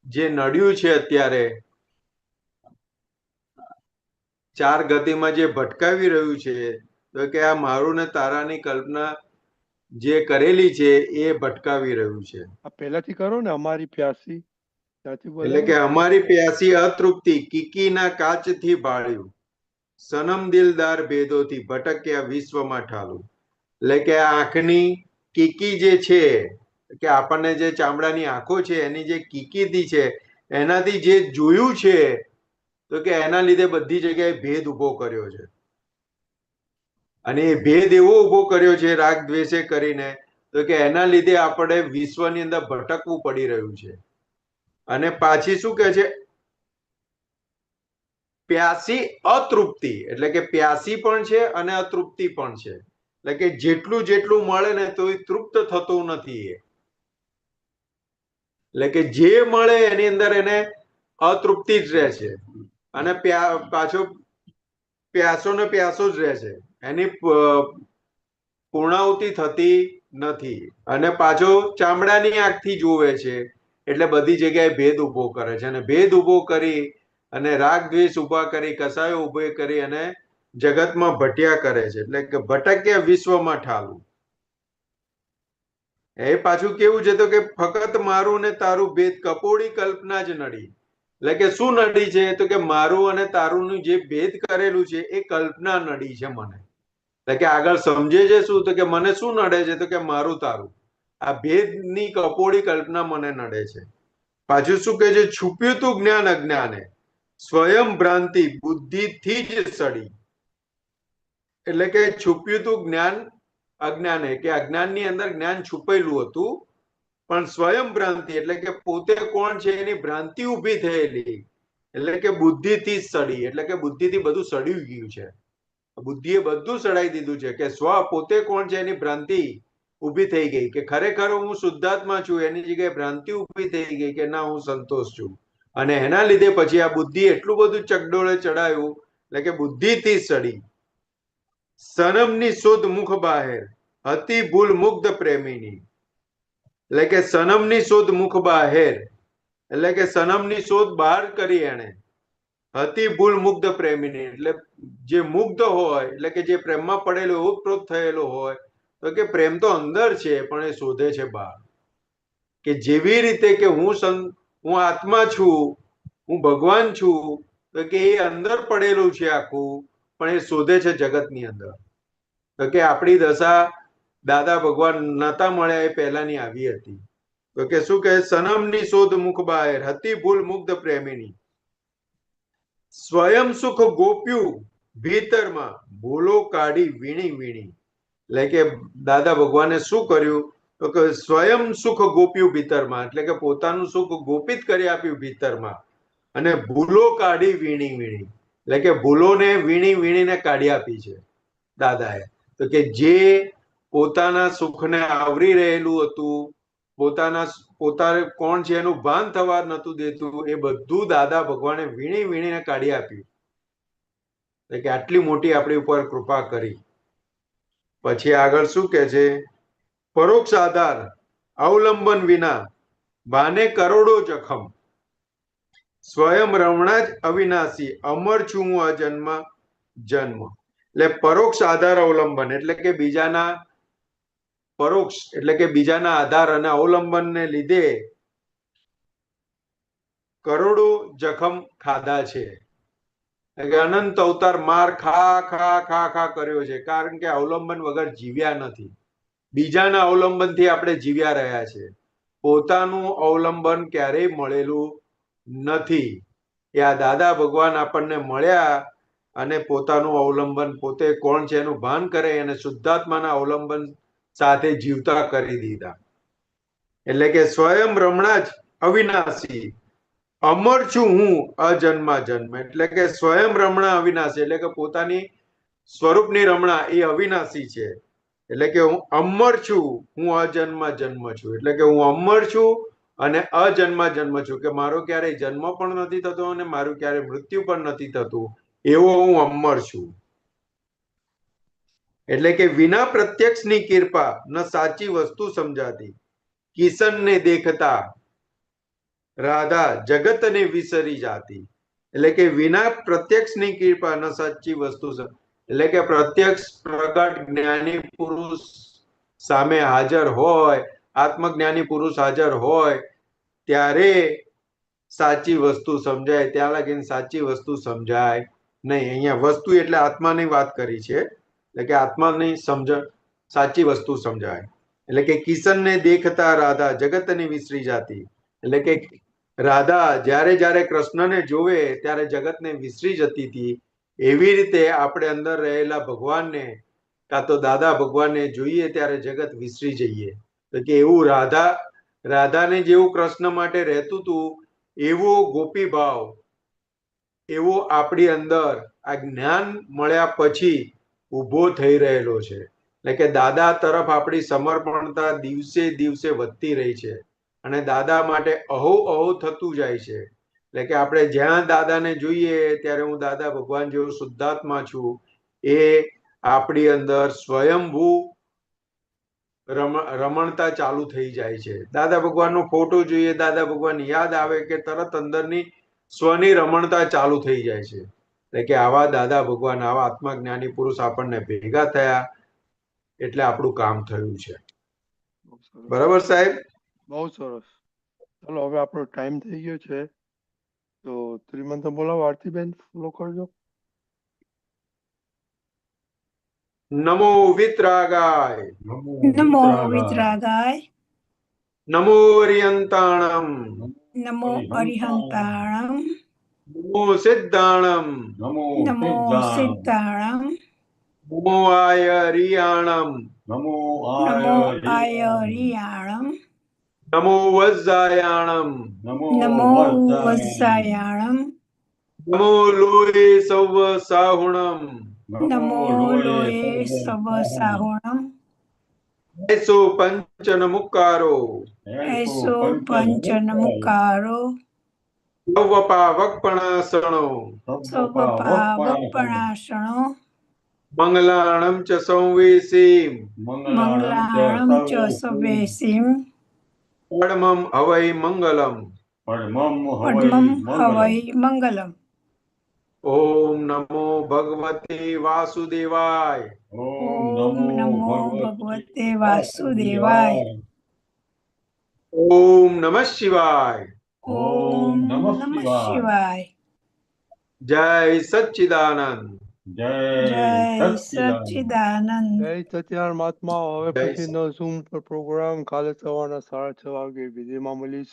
જે નડ્યું છે અત્યારે ચાર ગતિમાં જે ભટકાવી રહ્યું છે, તો કે આ મારું ને તારાની કલ્પના જે કરેલી છે એ ભટકાવી રહ્યું છે. આ પહેલાથી કરો ને, અમારી પ્યાસી. એટલે કે અમારી પ્યાસી અતૃપ્તિ કીકીના કાચથી ભાળ્યું સનમ દિલદાર ભેદોથી ભટક્યા વિશ્વમાં ઠાલું. એટલે કે આંખની કીકી જે છે, કે આપણને જે ચામડાની આંખો છે એની જે કીકીથી છે એનાથી જે જોયું છે, તો કે એના લીધે બધી જગ્યાએ ભેદ ઉભો કર્યો છે. અને એ ભેદ એવો ઉભો કર્યો છે રાગ દ્વેષે કરીને, તો કે એના લીધે આપણે વિશ્વની અંદર ભટકવું પડી રહ્યું છે. અને પાછી શું કહે છે, પ્યાસી અતૃપ્તિ, એટલે કે પ્યાસી પણ છે અને અતૃપ્તિ પણ છે. એટલે કે જેટલું મળે ને તો એ તૃપ્ત થતું નથી. એટલે કે જે મળે એની અંદર એને અતૃપ્તિ જ રહે છે અને પાછો પ્યાસો ને પ્યાસો જ રહે છે, એની પૂર્ણાહુતિ થતી નથી. અને પાછો ચામડાની આંખથી જોવે છે, એટલે બધી જગ્યાએ ભેદ ઉભો કરે છે. અને ભેદ ઉભો કરી અને રાગ દ્વેષ ઉભા કરી, કસાયો ઉભો કરી અને જગતમાં ભટ્યા કરે છે. એટલે કે ભટક્યા વિશ્વમાં ઠાલું. એ પાછું કેવું છે, તો કે ફક્ત મારું ને તારું ભેદ કપોળી કલ્પના જ નડી. એટલે કે શું નડી છે, તો કે મારું અને તારું નું જે ભેદ કરેલું છે એ કલ્પના નડી છે મને. એટલે કે આગળ સમજે છે શું, તો કે મને શું નડે છે, તો કે મારું તારું આ ભેદની કપોળી કલ્પના મને નડે છે. પાછું શું કહે છે, છુપ્યું તું જ્ઞાન અજ્ઞાને સ્વયં ભ્રાંતિ બુદ્ધિથી જ સડી. એટલે કે છુપ્યું તું જ્ઞાન અજ્ઞાને, કે અજ્ઞાનની અંદર જ્ઞાન છુપેલું હતું, પણ સ્વયં ભ્રાંતિ એટલે કે પોતે કોણ છે એની ભ્રાંતિ ઊભી થયેલી. એટલે કે બુદ્ધિથી જ સડી, એટલે કે બુદ્ધિથી બધું સડ્યું ગયું છે. બુદ્ધિએ બધું સડાઈ દીધું છે, કે સ્વ પોતે કોણ છે એની ભ્રાંતિ ઊભી થઈ ગઈ, કે ખરેખર હું શુદ્ધાત્મા છું એની જગ્યાએ ભ્રાંતિ ઊભી થઈ ગઈ કે ના હું સંતોષ છું. અને એના લીધે પછી આ બુદ્ધિ એટલું બધું ચકડોળે ચડાયું, એટલે કે બુદ્ધિથી સડી. સનમની શોધ મુખ બાહેર હતી ભૂલ મુગ્ધ પ્રેમીની. એટલે કે સનમની શોધ મુખ બાહેર, એટલે કે સનમની શોધ બહાર કરી એને. હતી ભૂલ મુગ્ધ પ્રેમીની, એટલે જે મુગ્ધ હોય, એટલે કે જે પ્રેમમાં પડેલો ઓતપ્રોત થયેલો હોય, તો કે પ્રેમ તો અંદર છે પણ એ શોધે છે બહાર. કે જેવી રીતે કે હું આત્મા છું, હું ભગવાન છું, તો કે એ અંદર પડેલું છે આખું, પણ એ શોધે છે જગતની અંદર. તો કે આપણી દશા દાદા ભગવાન નતા મળ્યા એ પહેલાની આવી હતી. તો કે શું કહે, સનમની શોધ મુખ બાહેર હતી ભૂલ મુગ્ધ પ્રેમીની સ્વયં સુખ ગોપ્યું ભીતરમાં ભૂલો કાઢી વીણી વીણી. એટલે કે દાદા ભગવાને શું કર્યું, તો કે સ્વયં સુખ ગોપ્યું ભીતરમાં, એટલે કે પોતાનું સુખ ગોપિત કરી આપ્યું ભીતરમાં, અને ભૂલો કાઢી વીણી વીણી. એટલે કે ભૂલોને વીણી વીણીને કાઢી આપી છે દાદાએ. તો કે જે પોતાના સુખને આવરી રહેલું હતું, પોતાને કોણ છે એનું ભાન થવા નતું દેતું, એ બધું દાદા ભગવાને વીણી વીણીને કાઢી આપ્યું. એટલે કે આટલી મોટી આપણી ઉપર કૃપા કરી. પછી આગળ શું કે છે, પરોક્ષ આધાર અવલંબન વિના બાને કરોડો જખમ સ્વયં રમણા જ અવિનાશી અમર છું હું અજન્મ જન્મ. એટલે પરોક્ષ આધાર અવલંબન એટલે કે બીજાના પરોક્ષ એટલે કે બીજાના આધાર અને અવલંબનને લીધે કરોડો જખમ ખાધા છે. કે અનંત અવતાર માર ખા ખા ખા ખા કર્યો છે, કારણ કે અવલંબન વગર જીવ્યા નથી. બીજાના અવલંબનથી આપણે જીવ્યા રહ્યા છે. પોતાનું અવલંબન ક્યારેય મળેલું નથી. એ આ દાદા ભગવાન આપણને મળ્યા અને પોતાનું અવલંબન પોતે કોણ છે એનું ભાન કરે અને શુદ્ધાત્માના અવલંબન સાથે જીવતા કરી દીધા. એટલે કે સ્વયં રમણા જ અવિનાશી, અમર છું હું અજન્મા જન્મ. એટલે કે સ્વયં રમણા અવિનાશી એટલે કે પોતાની સ્વરૂપની રમણા એ અવિનાશી છે. એટલે કે હું અમર છું, હું અજન્મા જન્મ છું. એટલે કે હું અમર છું અને અજન્મા જન્મ છું, કે મારો ક્યારેય જન્મ પણ નથી થતો અને મારું ક્યારેય મૃત્યુ પણ નથી થતું, એવો હું અમર છું. એટલે કે વિના પ્રત્યક્ષની કૃપા ન સાચી વસ્તુ સમજાતી, કિશનને દેખતા રાધા જગતને વિસરી જાતી. એટલે કે વિના પ્રત્યક્ષની કૃપા ન સાચી વસ્તુ, એટલે કે પ્રત્યક્ષ પ્રગટ જ્ઞાની પુરુષ સામે હાજર હોય, આત્મજ્ઞાની પુરુષ હાજર હોય ત્યારે સાચી વસ્તુ સમજાય, ત્યાં લગીને સાચી વસ્તુ સમજાય નહીં. અહીંયા વસ્તુ એટલે આત્માની વાત કરી છે, એટલે કે આત્માની સમજણ સાચી વસ્તુ સમજાય. એટલે કે કિશનને દેખતા રાધા જગતની વિસરી જાતી. એટલે કે રાધા જ્યારે જ્યારે કૃષ્ણને જોવે ત્યારે જગતને વિસરી જતી હતી. એવી રીતે આપણે અંદર રહેલા ભગવાનને કાં તો દાદા ભગવાનને જોઈએ ત્યારે જગત વિસરી જઈએ. તો કે એવું રાધાને જેવું કૃષ્ણ માટે રહેતું હતું, એવો ગોપી ભાવ એવો આપણી અંદર આ જ્ઞાન મળ્યા પછી ઊભો થઈ રહેલો છે. એટલે કે દાદા તરફ આપણી સમર્પણતા દિવસે દિવસે વધતી રહી છે અને દાદા માટે અહો અહો થતું જાય છે. એટલે કે આપણે જ્યાં દાદાને જોઈએ ત્યારે હું દાદા ભગવાન જેવો શુદ્ધાત્મા છું, એ આપણી અંદર સ્વયંભૂ રમણતા ચાલુ થઈ જાય છે. દાદા ભગવાનનો ફોટો જોઈએ, દાદા ભગવાન યાદ આવે કે તરત અંદરની સ્વની રમણતા ચાલુ થઈ જાય છે. એટલે કે આવા દાદા ભગવાન, આવા આત્મા જ્ઞાની પુરુષ આપણને ભેગા થયા એટલે આપણું કામ થયું છે. બરાબર સાહેબ? બહુ સરસ. ચાલો હવે આપણો ટાઈમ થઈ ગયો છે, તો શ્રીમંત બોલાવો. આરતીબેન ફોલો કરજો. નમો વિતરાગાય, નમો વિતરાગાય, નમો અરિયંતાણમ, નમો અરિહંતાણમ, નમો સિદ્ધાણમ, નમો સિદ્ધાણમ, નમો આયરિયાણમ, નમો આયરિયાણમ, નમો વજ્જાયાણમ, નમો વજ્જાયાણમ, નમો લોહે સૌ સાહુણમ, નમો લોહે સવ સાહુણમ, એસો પંચન મુકારો, એસો પંચન મુકારો, સૌવપાવકપણાસણો, સૌપપાવપણાસણો, મંગલાણમ ચ સંવેસીમ, મંગલાણમ ચ સવેસીમ, પડમમ હવૈ મંગલમ, પડમમ હવૈ મંગલમ. ઓમ નમો ભગવતે વાસુદેવાય, ઓમ નમો ભગવતે વાસુદેવાય, ઓમ નમઃ શિવાય, ઓમ નમઃ શિવાય. જય સચ્ચિદાનંદ, જય સચ્ચિદાનંદ. જય સત્યનારાયણ મહાત્મા. હવે પછીનો ઝૂમ પર પ્રોગ્રામ કાલે સવારના 6:30 વાગે વિધિમાં મળીશું.